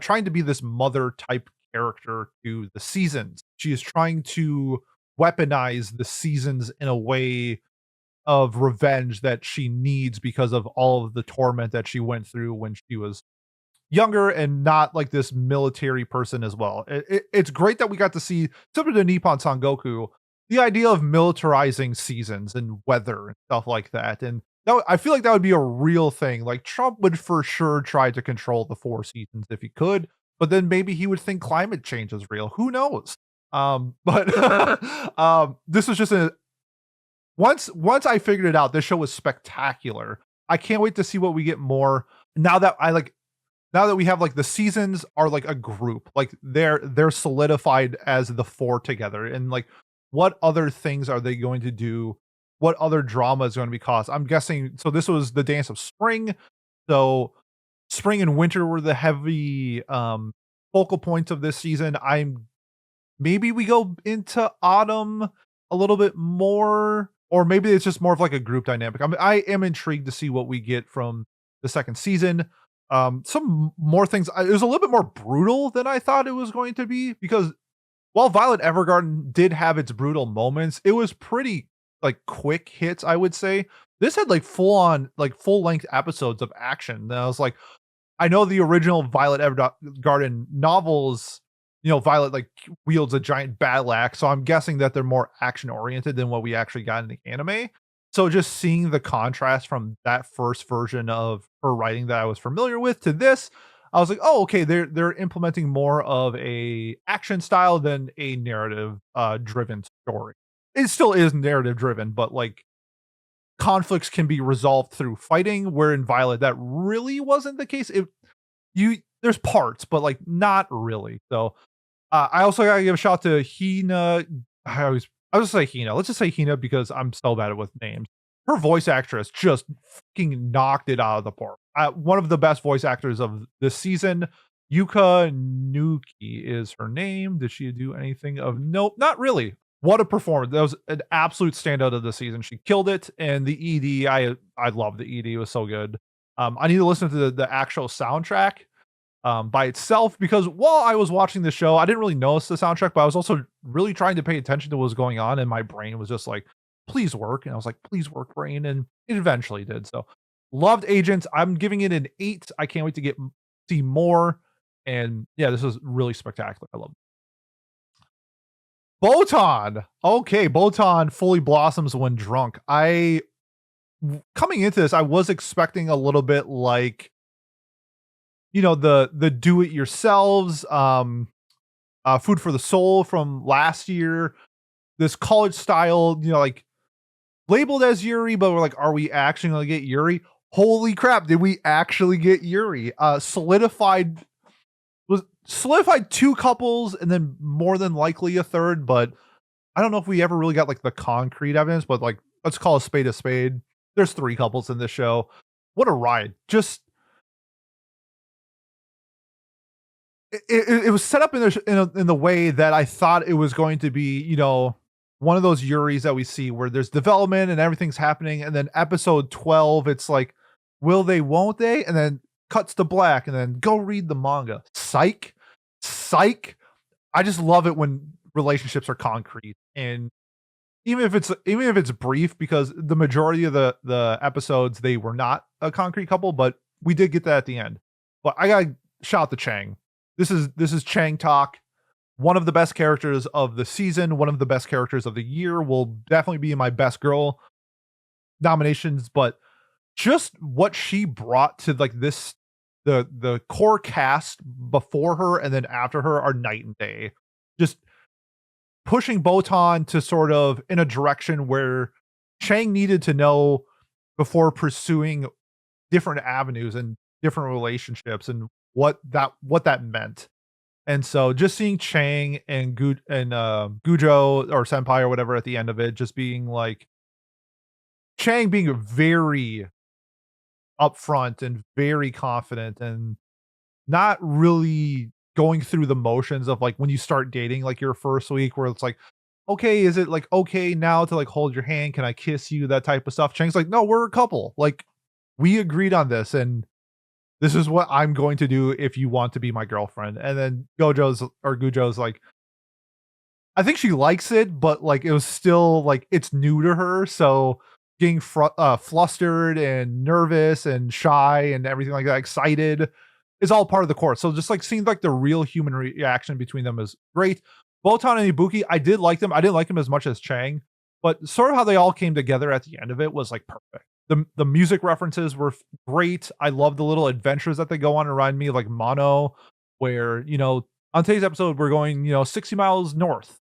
trying to be this mother type character to the seasons. She is trying to weaponize the seasons in a way of revenge that she needs because of all of the torment that she went through when she was younger and not like this military person as well. It's great that we got to see, similar to Nippon Sangoku, the idea of militarizing seasons and weather and stuff like that. And I feel like that would be a real thing. Like Trump would for sure try to control the four seasons if he could, but then maybe he would think climate change is real. Who knows? But this was just a once I figured it out, this show was spectacular. I can't wait to see what we get more now that now that we have like the seasons are like a group, like they're solidified as the four together. And like what other things are they going to do? What other drama is going to be caused? I'm guessing so this was the dance of spring. So spring and winter were the heavy focal points of this season. Maybe we go into autumn a little bit more, or maybe it's just more of like a group dynamic. I am intrigued to see what we get from the second season. Some more things. It was a little bit more brutal than I thought it was going to be because while Violet Evergarden did have its brutal moments, it was pretty like quick hits, I would say. This had like full length episodes of action. And I was like, I know the original Violet Evergarden novels, Violet like wields a giant battle axe, so I'm guessing that they're more action oriented than what we actually got in the anime. So just seeing the contrast from that first version of her writing that I was familiar with to this, I was like, oh, okay, they're implementing more of a action style than a narrative driven story. It still is narrative driven, but like conflicts can be resolved through fighting, where in Violet that really wasn't the case. There's parts, but like not really. So I also gotta give a shout to Hina. I was gonna say Hina. Let's just say Hina because I'm so bad with names. Her voice actress just fucking knocked it out of the park. One of the best voice actors of this season. Yuka Nuki is her name. Did she do anything of nope? Not really. What a performance. That was an absolute standout of the season. She killed it. And the ED, I love the ED. It was so good. I need to listen to the actual soundtrack by itself because while I was watching the show, I didn't really notice the soundtrack, but I was also really trying to pay attention to what was going on, and my brain was just like, please work. And I was like, please work, brain. And it eventually did. So loved Agents. I'm giving it an 8. I can't wait to see more. And yeah, this was really spectacular. I love it. Botan. Okay, Botan fully blossoms when drunk. Coming into this, I was expecting a little bit like the do it yourselves food for the soul from last year, this college style, like labeled as Yuri, but we're like, are we actually gonna get Yuri? Holy crap, did we actually get Yuri? Solidified 2 couples and then more than likely a third, but I don't know if we ever really got like the concrete evidence, but like let's call a spade a spade. There's 3 couples in this show. What a ride. Just it was set up in the way that I thought it was going to be, one of those Yuris that we see where there's development and everything's happening, and then episode 12, it's like, will they, won't they? And then cuts to black, and then go read the manga. Psych. I just love it when relationships are concrete, and even if it's brief, because the majority of the episodes they were not a concrete couple, but we did get that at the end. But I gotta shout out to Chang. This is Chang talk. One of the best characters of the season, one of the best characters of the year, will definitely be in my best girl nominations, but just what she brought to like this, the core cast before her and then after her are night and day. Just pushing Botan to sort of in a direction where Chang needed to know before pursuing different avenues and different relationships and what that meant. And so just seeing Chang and Gujo or Senpai or whatever at the end of it, just being like Chang being very upfront and very confident and not really going through the motions of like when you start dating like your first week where it's like, okay, is it like okay now to like hold your hand? Can I kiss you? That type of stuff. Chang's like, no, we're a couple. Like we agreed on this. And this is what I'm going to do if you want to be my girlfriend. And then Gujo's like, I think she likes it, but like it was still like it's new to her, so getting flustered and nervous and shy and everything like that, excited is all part of the course. So just like seeing like the real human reaction between them is great. Botan and Ibuki, I did like them. I didn't like them as much as Chang, but sort of how they all came together at the end of it was like perfect. The music references were great. I love the little adventures that they go on and remind me of like Mono, where on today's episode we're going 60 miles north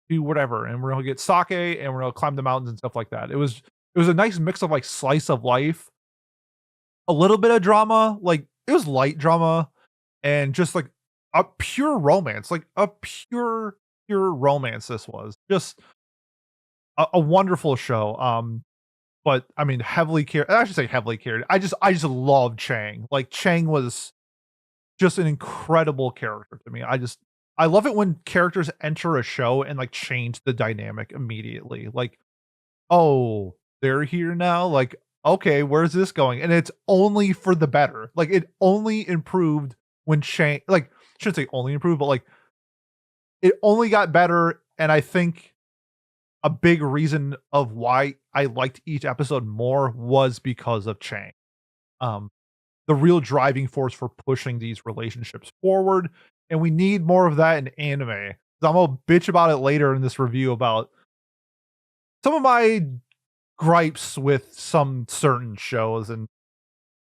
do whatever, and we're gonna get sake, and we're gonna climb the mountains and stuff like that. It was a nice mix of like slice of life, a little bit of drama, like it was light drama, and just like a pure romance, like a pure romance. This was just a wonderful show. But I mean, heavily carried. I should say heavily carried. I just love Chang. Like Chang was just an incredible character to me. I love it when characters enter a show and like change the dynamic immediately. Like, oh, they're here now. Like, okay, where's this going? And it's only for the better. Like, it only improved when Chang. Like, I shouldn't say only improved, but like, it only got better. And I think a big reason of why I liked each episode more was because of Chang. The real driving force for pushing these relationships forward. And we need more of that in anime. I'm gonna bitch about it later in this review about some of my gripes with some certain shows. And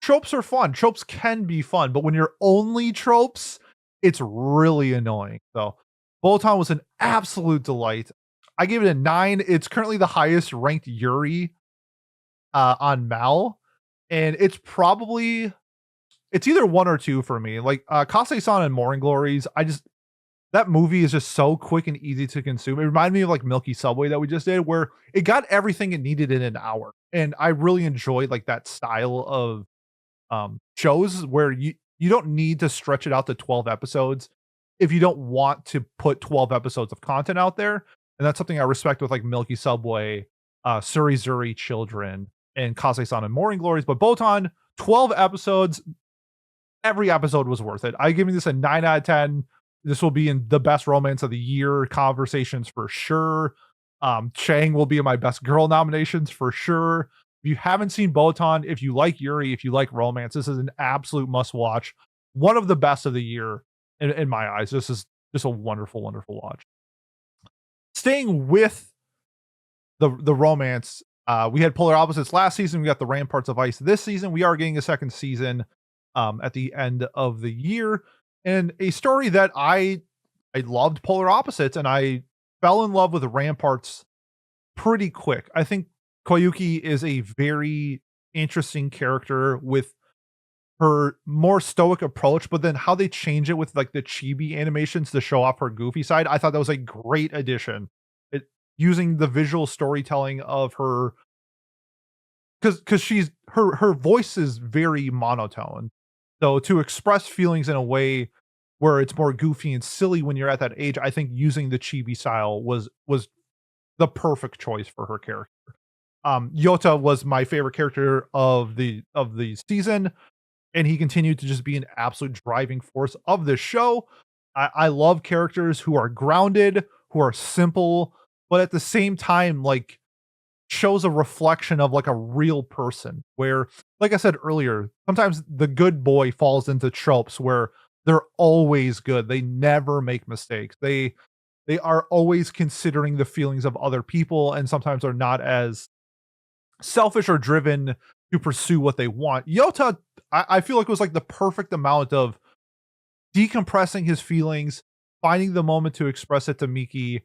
tropes are fun. Tropes can be fun, but when you're only tropes, it's really annoying. So Botan was an absolute delight. I gave it a 9. It's currently the highest ranked Yuri on Mal. And it's either 1 or 2 for me. Like Kase-san and Morning Glories, that movie is just so quick and easy to consume. It reminded me of like Milky Subway that we just did, where it got everything it needed in an hour. And I really enjoyed like that style of shows where you don't need to stretch it out to 12 episodes if you don't want to put 12 episodes of content out there. And that's something I respect with like Milky Subway, Surizuri Children, and Kase-san and Morning Glories. But Botan, 12 episodes, every episode was worth it. I give this a 9 out of 10. This will be in the best romance of the year conversations for sure. Chang will be in my best girl nominations for sure. If you haven't seen Botan, if you like Yuri, if you like romance, this is an absolute must watch. One of the best of the year in my eyes. This is just a wonderful, wonderful watch. Staying with the romance, we had Polar Opposites last season. We got the Ramparts of Ice this season. We are getting a second season at the end of the year, and a story that I loved Polar Opposites, and I fell in love with Ramparts pretty quick. I think Koyuki is a very interesting character with her more stoic approach, but then how they change it with like the chibi animations to show off her goofy side. I thought that was a great addition. Using the visual storytelling of her, because her voice is very monotone. So to express feelings in a way where it's more goofy and silly when you're at that age, I think using the chibi style was the perfect choice for her character. Yota was my favorite character of the season, and he continued to just be an absolute driving force of this show. I love characters who are grounded, who are simple, but at the same time, like, shows a reflection of like a real person where, like I said earlier, sometimes the good boy falls into tropes where they're always good. They never make mistakes. They are always considering the feelings of other people, and sometimes are not as selfish or driven to pursue what they want. Yota, I feel like it was like the perfect amount of decompressing his feelings, finding the moment to express it to Miki,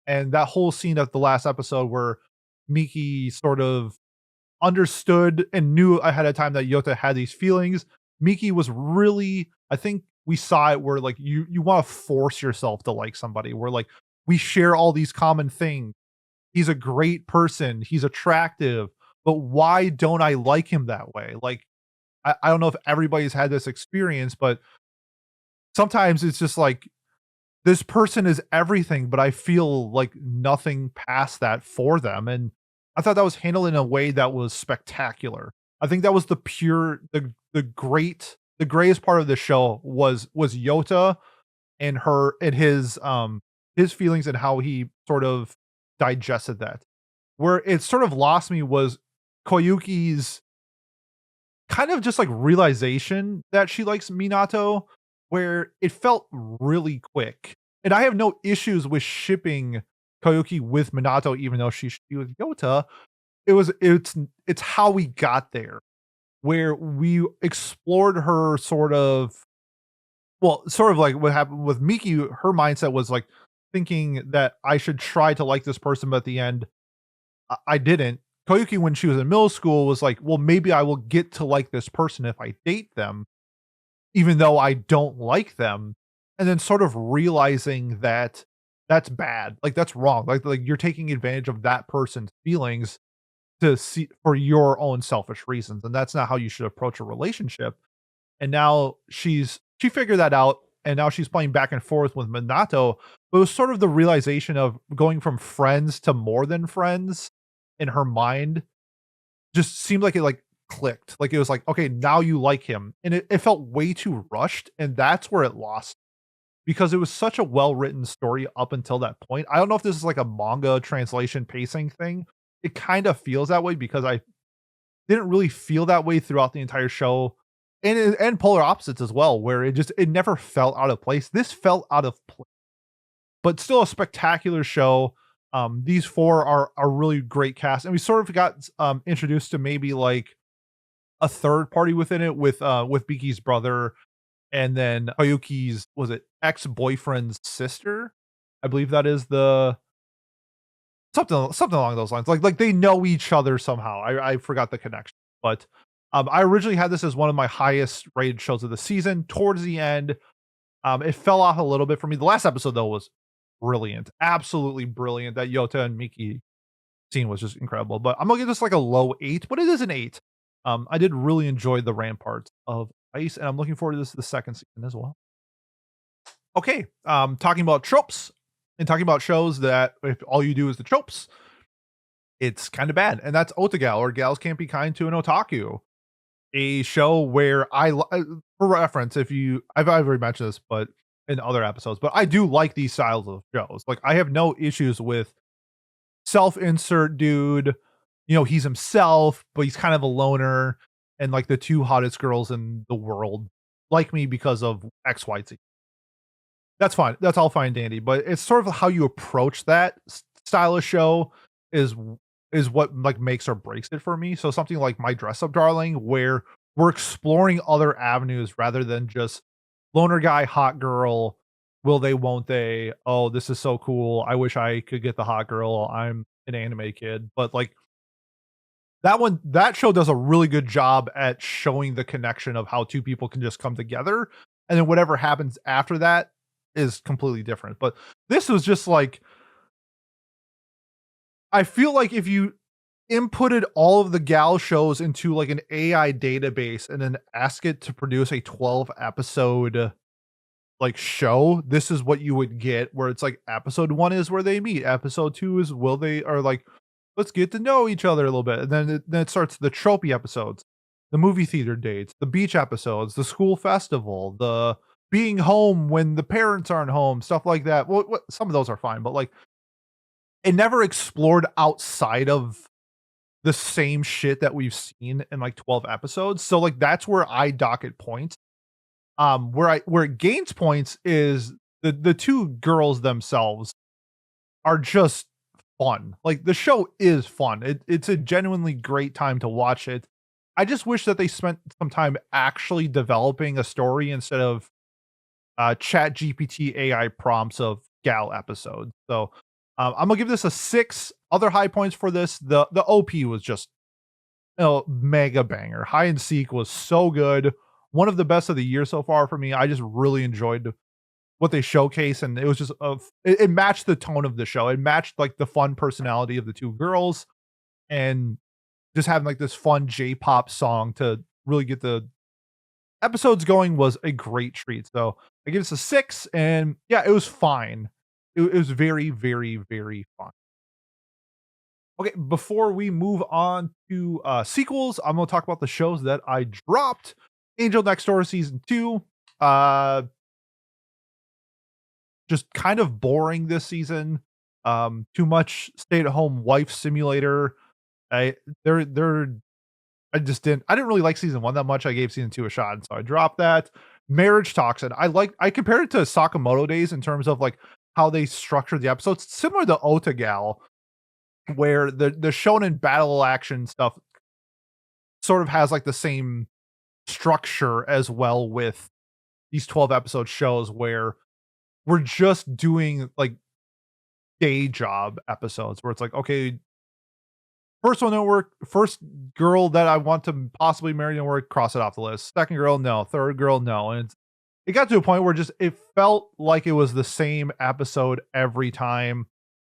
and that whole scene of the last episode where Miki sort of understood and knew ahead of time that Yota had these feelings. Miki was really, I think we saw it where like you want to force yourself to like somebody, where like we share all these common things. He's a great person, he's attractive, but why don't I like him that way? Like I don't know if everybody's had this experience, but sometimes it's just like this person is everything, but I feel like nothing past that for them. And I thought that was handled in a way that was spectacular. I think that was the great the greatest part of the show was Yota and his feelings and how he sort of digested that. Where it sort of lost me was Koyuki's kind of just like realization that she likes Minato, where it felt really quick. And I have no issues with shipping Koyuki with Minato, even though she should be with Yota. It's how we got there, where we explored her sort of like what happened with Miki. Her mindset was like thinking that I should try to like this person, but at the end, I didn't. Koyuki, when she was in middle school, was like, well, maybe I will get to like this person if I date them, even though I don't like them. And then sort of realizing that that's bad, like that's wrong, like you're taking advantage of that person's feelings to see for your own selfish reasons, and that's not how you should approach a relationship. And now she figured that out, and now she's playing back and forth with Minato. But it was sort of the realization of going from friends to more than friends in her mind just seemed like it like clicked. Like it was like, okay, now you like him. And it felt way too rushed, and that's where it lost because it was such a well-written story up until that point. I don't know if this is like a manga translation pacing thing. It kind of feels that way because I didn't really feel that way throughout the entire show, and polar opposites as well, where it never felt out of place. This felt out of place, but still a spectacular show. These four are a really great cast, and we sort of got introduced to maybe like a third party within it with Biki's brother, and then Oyuki's was it ex-boyfriend's sister? I believe that is the something along those lines. Like they know each other somehow. I forgot the connection, but I originally had this as one of my highest rated shows of the season. Towards the end, it fell off a little bit for me. The last episode though was brilliant, absolutely brilliant. That Yota and Miki scene was just incredible. But I'm gonna give this like a low 8, but it is an 8. I did really enjoy the Ramparts of Ice, and I'm looking forward to the second season as well. Okay, talking about tropes and talking about shows that if all you do is the tropes, it's kind of bad. And that's Otagal, or Gals Can't Be Kind to an Otaku, a show where for reference, if you, I've already mentioned this, but in other episodes, but I do like these styles of shows. Like I have no issues with self-insert dude, he's himself, but he's kind of a loner, and like the two hottest girls in the world like me because of X, Y, Z. That's fine. That's all fine, dandy. But it's sort of how you approach that style of show is is what like makes or breaks it for me. So something like My Dress Up Darling, where we're exploring other avenues rather than just loner guy, hot girl, will they, won't they? Oh, this is so cool. I wish I could get the hot girl. I'm an anime kid. But like that show does a really good job at showing the connection of how two people can just come together. And then whatever happens after that is completely different. But this was just like, I feel like if you inputted all of the gal shows into like an AI database and then ask it to produce a 12 episode like show, this is what you would get, where it's like episode 1 is where they meet, episode 2 is will they, or like let's get to know each other a little bit, and then it starts the tropey episodes, the movie theater dates, the beach episodes, the school festival, the being home when the parents aren't home, stuff like that. Well, some of those are fine, but like it never explored outside of the same shit that we've seen in like 12 episodes. So like that's where I dock it points. Where it gains points is the two girls themselves are just fun. Like the show is fun. It's a genuinely great time to watch it. I just wish that they spent some time actually developing a story instead of chat GPT AI prompts of gal episodes. So I'm gonna give this a 6. Other high points for this, the OP was just mega banger. Hide and Seek was so good. One of the best of the year so far for me. I just really enjoyed what they showcase, and it was just it matched the tone of the show. It matched like the fun personality of the two girls, and just having like this fun J-pop song to really get the episodes going was a great treat. So I give this a 6, and yeah, it was fine. It was very, very, very fun. Okay, before we move on to sequels, I'm gonna talk about the shows that I dropped Angel Next Door season 2. Just kind of boring this season. Too much stay-at-home wife simulator. I they're I didn't really like season 1 that much. I gave season 2 a shot, and so I dropped that. Marriage Toxin. I compared it to Sakamoto Days in terms of like how they structured the episodes, similar to Otagal, where the shonen battle action stuff sort of has like the same structure as well with these 12 episode shows where we're just doing like day job episodes where it's like, okay, first one didn't work. First girl that I want to possibly marry didn't work. Cross it off the list. Second girl, no. Third girl, no. And it got to a point where it felt like it was the same episode every time.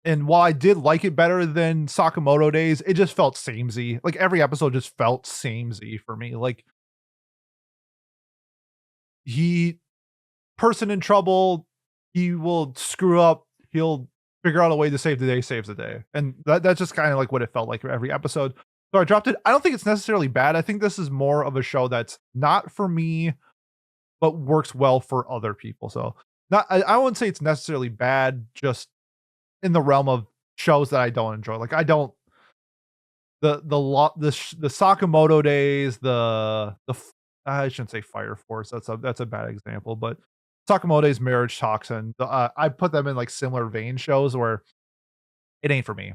And while I did like it better than Sakamoto Days, it just felt samey. Like every episode just felt samey for me. Like person in trouble, he will screw up. He'll figure out a way to save the day, saves the day. And that's just kind of like what it felt like for every episode. So I dropped it. I don't think it's necessarily bad. I think this is more of a show that's not for me, but works well for other people. So I wouldn't say it's necessarily bad, just in the realm of shows that I don't enjoy. Like I don't the Sakamoto Days, I shouldn't say Fire Force. That's a bad example, but Sakamoto's Marriage Toxin. I put them in like similar vein shows where it ain't for me.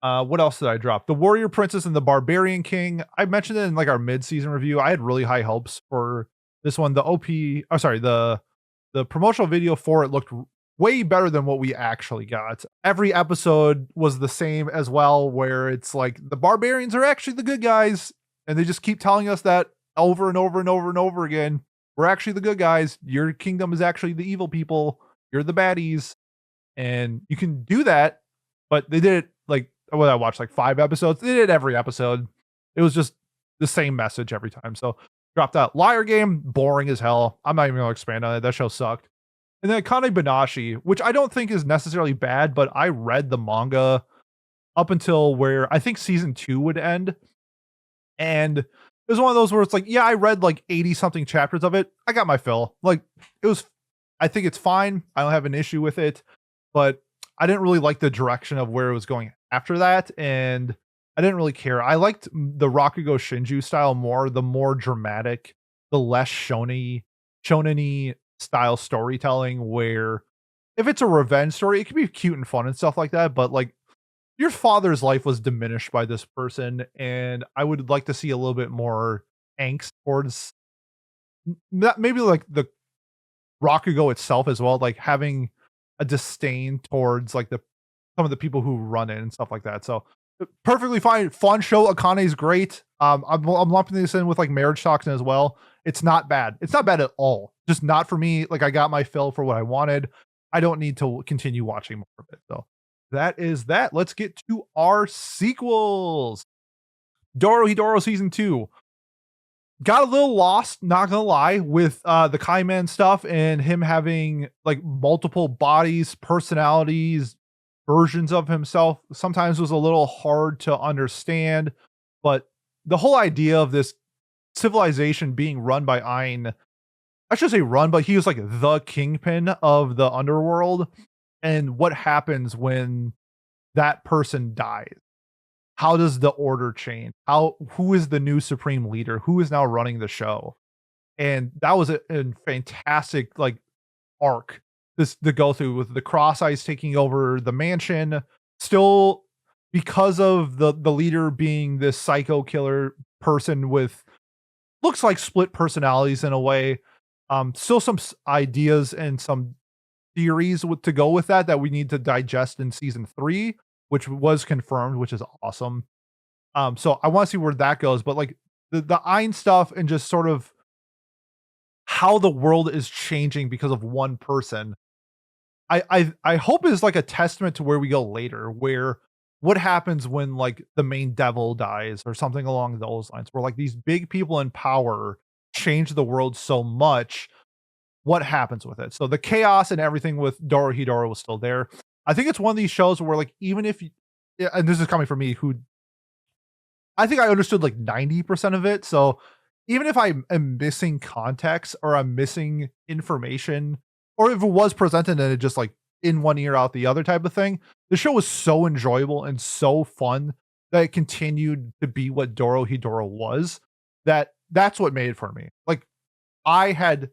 What else did I drop? The Warrior Princess and the Barbarian King. I mentioned it in like our mid-season review. I had really high hopes for this one. The promotional video for it looked way better than what we actually got. Every episode was the same as well, where it's like the barbarians are actually the good guys, and they just keep telling us that over and over and over and over again. We're actually the good guys. Your kingdom is actually the evil people. You're the baddies. And you can do that. But they did it like, what I watched, like 5 episodes. They did it every episode. It was just the same message every time. So dropped out. Liar Game, boring as hell. I'm not even going to expand on it. That show sucked. And then Akane Banashi, which I don't think is necessarily bad, but I read the manga up until where I think season 2 would end. And it was one of those where it's like, yeah, I read like 80 something chapters of it. I got my fill. Like I think it's fine. I don't have an issue with it, but I didn't really like the direction of where it was going after that. And I didn't really care. I liked the Rakugo Shinju style more, the more dramatic, the less shonen-y style storytelling, where if it's a revenge story, it can be cute and fun and stuff like that. But like, your father's life was diminished by this person, and I would like to see a little bit more angst towards maybe like the Rakugo itself as well, like having a disdain towards like some of the people who run it and stuff like that. So perfectly fine, fun show. Akane's great. I'm lumping this in with like Marriage Toxin as well. It's not bad. It's not bad at all. Just not for me. Like I got my fill for what I wanted. I don't need to continue watching more of it. So that is that. Let's get to our sequels. Dorohedoro season 2. Got a little lost, not gonna lie, with the Kaiman stuff and him having like multiple bodies, personalities, versions of himself. Sometimes was a little hard to understand, but the whole idea of this civilization being run by Ein, I should say run, but he was like the kingpin of the underworld, and what happens when that person dies. How does the order change? Who is the new supreme leader? Who is now running the show? And that was a fantastic like arc to go through, with the Cross Eyes taking over the mansion, still because of the leader being this psycho killer person with looks like split personalities in a way. Still some ideas and some theories to go with that we need to digest in season 3, which was confirmed, which is awesome. So I want to see where that goes, but like the Ein stuff and just sort of how the world is changing because of one person, I hope is like a testament to where we go later, where what happens when like the main devil dies or something along those lines, where like these big people in power change the world so much. What happens with it? So the chaos and everything with Dorohedoro was still there. I think it's one of these shows where like, even if you, and this is coming from me, who I think I understood like 90% of it. So even if I am missing context or I'm missing information, or if it was presented and it just like in one ear out the other type of thing, the show was so enjoyable and so fun that it continued to be what Dorohedoro was. That's what made it for me. Like I had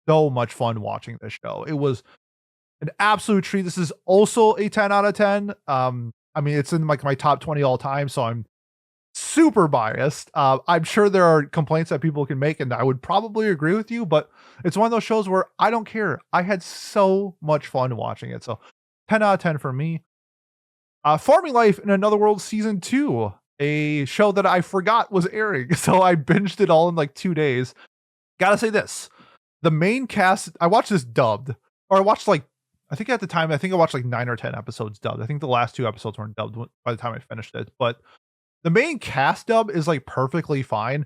so much fun watching this show. It was an absolute treat. This is also a 10 out of 10. I mean, it's in like my top 20 all time, so I'm super biased. I'm sure there are complaints that people can make, and I would probably agree with you, but it's one of those shows where I don't care. I had so much fun watching it. So 10 out of 10 for me. Farming Life in Another World Season 2, a show that I forgot was airing. So I binged it all in like 2 days. Gotta say this. The main cast, I watched this dubbed, or I watched like, I think at the time, I think I watched like 9 or 10 episodes dubbed. I think the last 2 episodes weren't dubbed by the time I finished it, but the main cast dub is like perfectly fine.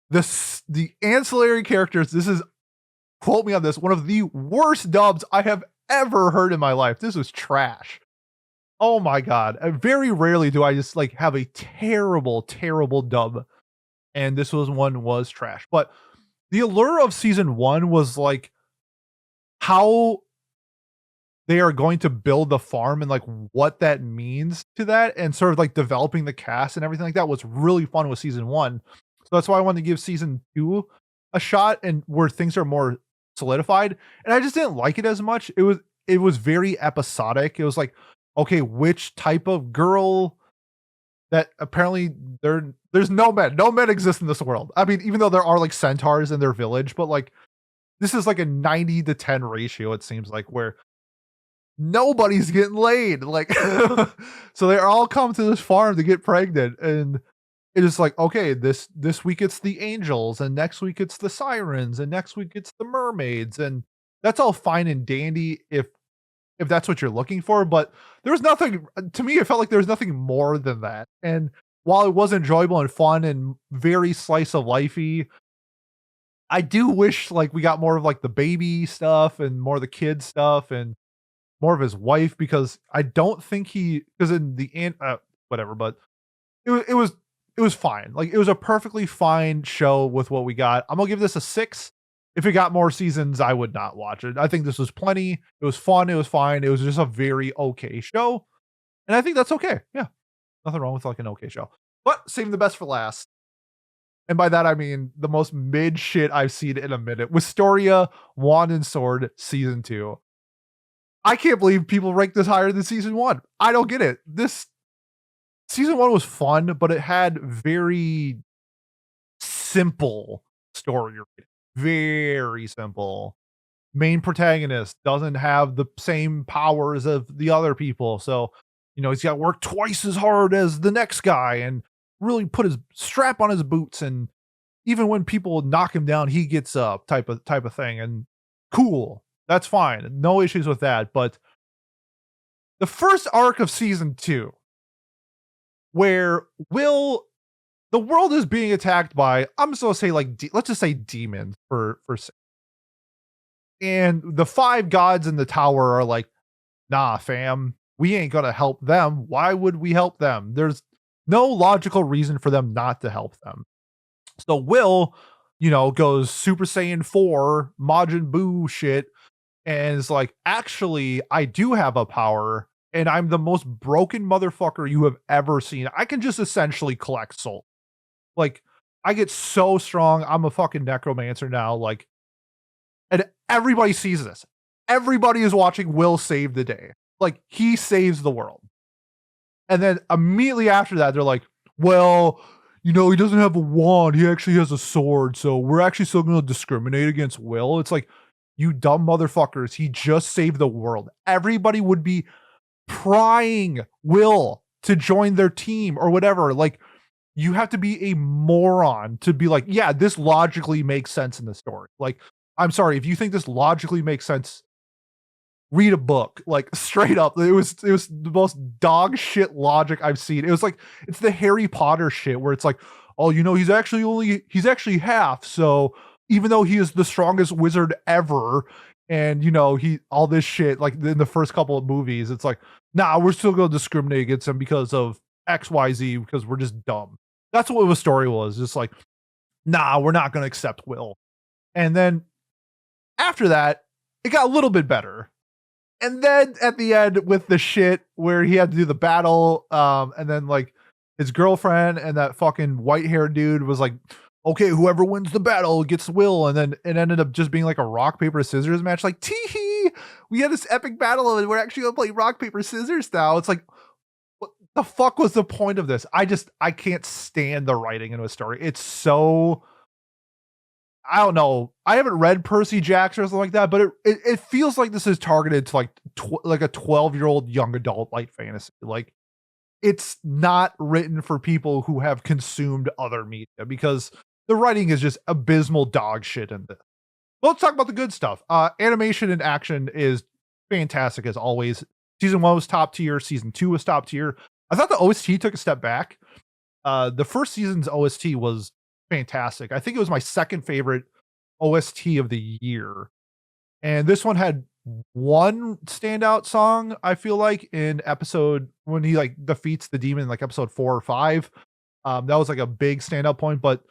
The ancillary characters, this is, quote me on this, one of the worst dubs I have ever heard in my life. This was trash. Oh my god. Very rarely do I just like have a terrible, terrible dub. And this was trash. But the allure of season 1 was like how they are going to build the farm and like what that means to that, and sort of like developing the cast and everything like that was really fun with season 1. So that's why I wanted to give season 2 a shot, and where things are more solidified. And I just didn't like it as much. It was very episodic. It was like, okay, which type of girl that apparently there's no men exist in this world. I mean, even though there are like centaurs in their village, but like this is like a 90-10 ratio, it seems like, where nobody's getting laid. Like, so they all come to this farm to get pregnant, and it is like, okay, this week it's the angels, and next week it's the sirens, and next week it's the mermaids, and that's all fine and dandy if that's what you're looking for. But there was nothing, to me, it felt like there was nothing more than that. And while it was enjoyable and fun and very slice of lifey, I do wish like we got more of like the baby stuff and more of the kid stuff and more of his wife, because I don't think because in the end, whatever, but it was fine. Like it was a perfectly fine show with what we got. I'm gonna give this a 6. If it got more seasons, I would not watch it. I think this was plenty. It was fun. It was fine. It was just a very okay show. And I think that's okay. Yeah. Nothing wrong with like an okay show. But saving the best for last. And by that, I mean the most mid shit I've seen in a minute. Wistoria, Wand and Sword, Season 2. I can't believe people rank this higher than Season 1. I don't get it. This Season 1 was fun, but it had very simple story. Very simple. Main protagonist doesn't have the same powers of the other people, so he's got to work twice as hard as the next guy and really put his strap on his boots, and even when people knock him down, he gets up, type of thing. And cool, that's fine, no issues with that. But the first arc of season 2, where the world is being attacked by, I'm just gonna say like, let's just say demons for and the 5 gods in the tower are like, nah, fam, we ain't gonna help them. Why would we help them? There's no logical reason for them not to help them. So Will, goes Super Saiyan 4, Majin Buu shit, and is like, actually, I do have a power, and I'm the most broken motherfucker you have ever seen. I can just essentially collect souls. Like, I get so strong. I'm a fucking necromancer now. Like, and everybody sees this. Everybody is watching Will save the day. Like, he saves the world. And then immediately after that, they're like, well, he doesn't have a wand. He actually has a sword. So we're actually still going to discriminate against Will. It's like, you dumb motherfuckers. He just saved the world. Everybody would be prying Will to join their team or whatever. Like, you have to be a moron to be like, yeah, this logically makes sense in the story. Like, I'm sorry, if you think this logically makes sense, read a book. Like, straight up, it was the most dog shit logic I've seen. It was like, it's the Harry Potter shit where it's like, oh, he's actually half. So even though he is the strongest wizard ever, and he all this shit, like in the first couple of movies, it's like, nah, we're still gonna discriminate against him because of XYZ, because we're just dumb. That's what the story was. Just like, nah, we're not going to accept Will. And then after that, it got a little bit better. And then at the end with the shit where he had to do the battle, and then like his girlfriend and that fucking white haired dude was like, okay, whoever wins the battle gets Will. And then it ended up just being like a rock, paper, scissors match. Like, tee we had this epic battle and we're actually gonna play rock, paper, scissors now. It's like, what the fuck was the point of this? I can't stand the writing in a story. It's so, I don't know. I haven't read Percy Jackson or something like that, but it feels like this is targeted to like like a 12-year-old young adult light fantasy. Like, it's not written for people who have consumed other media because the writing is just abysmal dog shit in this. But let's talk about the good stuff. Animation and action is fantastic as always. Season 1 was top tier. Season 2 was top tier. I thought the OST took a step back. The first season's OST was fantastic. I think it was my second favorite OST of the year. And this one had one standout song, I feel like, in episode when he like defeats the demon in like episode 4 or 5. That was like a big standout point. But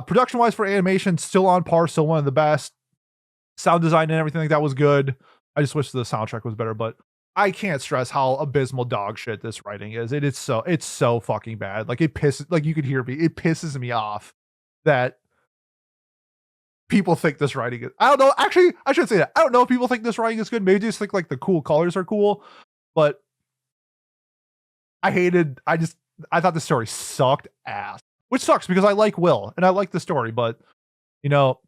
production wise for animation, still on par, still one of the best. Sound design and everything like that was good. I just wish the soundtrack was better, but I can't stress how abysmal dog shit this writing is. It's so fucking bad. Like it pisses, like you could hear me. It pisses me off that people think this writing is. I don't know. Actually, I should say that. I don't know if people think this writing is good. Maybe they just think like the cool colors are cool, but I thought the story sucked ass, which sucks because I like Will and I like the story, but you know,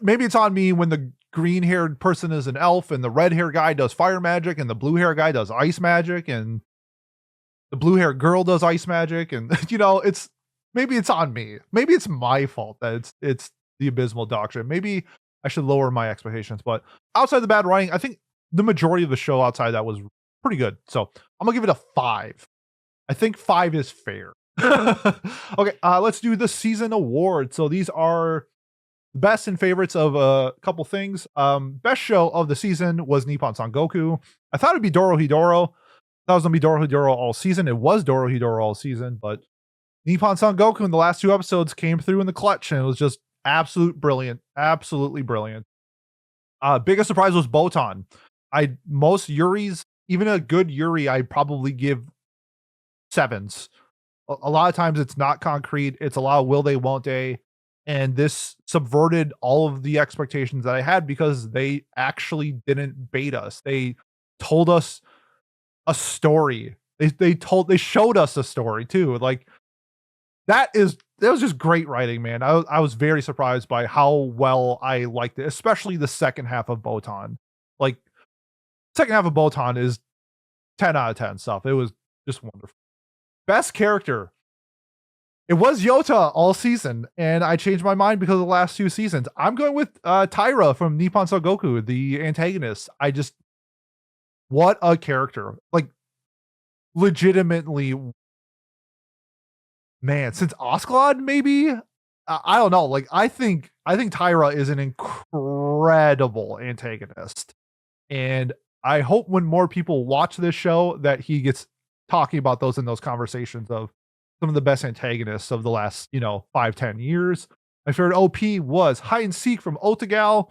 maybe it's on me when the green haired person is an elf and the red hair guy does fire magic and the blue hair guy does ice magic and the blue hair girl does ice magic. And you know, maybe it's on me. Maybe it's my fault that it's the abysmal doctrine. Maybe I should lower my expectations, but outside the bad writing, I think the majority of the show outside that was pretty good. So I'm gonna give it a 5. I think 5 is fair. Okay, let's do the season award. So these are best and favorites of a couple things. Best show of the season was Nippon Sangoku. I thought it'd be Dorohedoro. That was gonna be Dorohedoro all season. It was Dorohedoro all season, but Nippon Sangoku in the last 2 episodes came through in the clutch, and it was just absolutely brilliant. Biggest surprise was Botan. Most Yuris, even a good Yuri, I probably give 7s. A lot of times it's not concrete. It's a lot of will they, won't they. And this subverted all of the expectations that I had because they actually didn't bait us. They told us a story. They showed us a story too. Like that was just great writing, man. I was very surprised by how well I liked it, especially the second half of Botan. Like second half of Botan is 10 out of 10 stuff. It was just wonderful. Best character. It was Yota all season, and I changed my mind because of the last 2 seasons. I'm going with Taira from Nippon Sangoku, the antagonist. What a character. Like, legitimately, man, since Osclad, maybe? I don't know. Like, I think Taira is an incredible antagonist. And I hope when more people watch this show that he gets talking about those in those conversations of some of the best antagonists of the last, 5-10 years. My favorite OP was Hide and Seek from Otagal.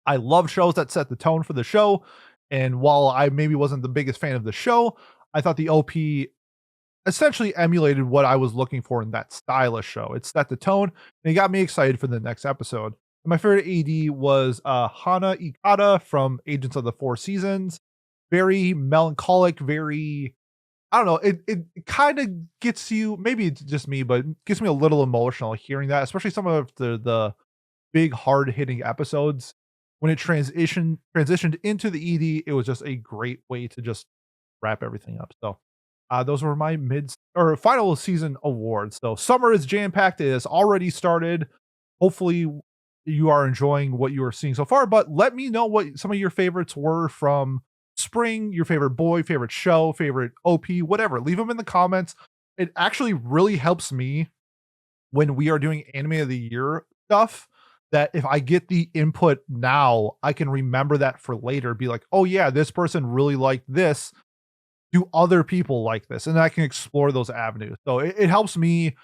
I love shows that set the tone for the show. And while I maybe wasn't the biggest fan of the show, I thought the OP essentially emulated what I was looking for in that stylish show. It set the tone and it got me excited for the next episode. And my favorite AD was Hana Ikata from Agents of the Four Seasons. Very melancholic, very, I don't know. It kind of gets you, maybe it's just me, but it gets me a little emotional hearing that, especially some of the big hard hitting episodes. When it transitioned into the ED, it was just a great way to just wrap everything up. So those were my final season awards. So summer is jam packed. It has already started. Hopefully you are enjoying what you are seeing so far, but let me know what some of your favorites were from spring, your favorite boy, favorite show, favorite OP, whatever. Leave them in the comments. It actually really helps me when we are doing anime of the year stuff, that if I get the input now, I can remember that for later, be like, oh yeah, this person really liked this. Do other people like this? And I can explore those avenues. So it helps me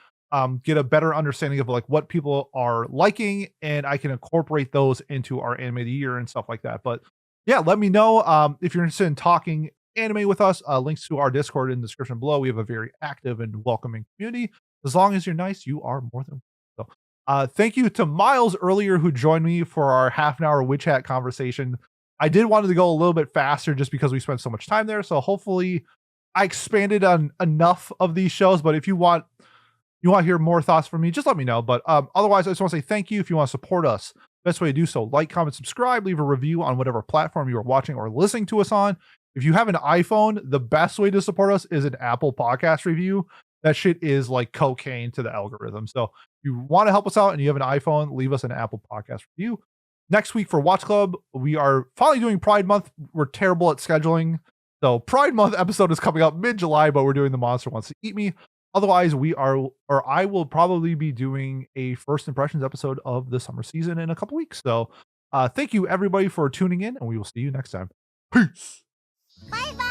get a better understanding of like what people are liking, and I can incorporate those into our anime of the year and stuff like that. But yeah, let me know if you're interested in talking anime with us. Links to our Discord in the description below. We have a very active and welcoming community. As long as you're nice, you are more than so. Thank you to Miles earlier who joined me for our half an hour witch hat conversation. I did want to go a little bit faster just because we spent so much time there. So hopefully I expanded on enough of these shows. But if you want to hear more thoughts from me, just let me know. But otherwise, I just want to say thank you. If you want to support us, best way to do so, like, comment, subscribe, leave a review on whatever platform you are watching or listening to us on. If you have an iPhone, the best way to support us is an Apple Podcast review. That shit is like cocaine to the algorithm. So if you want to help us out and you have an iPhone, leave us an Apple Podcast review. Next week for Watch Club, we are finally doing Pride Month. We're terrible at scheduling. So Pride Month episode is coming up mid-July, but we're doing the Monster Wants to Eat Me. Otherwise, I will probably be doing a first impressions episode of the summer season in a couple weeks. So thank you everybody for tuning in, and we will see you next time. Peace. Bye-bye.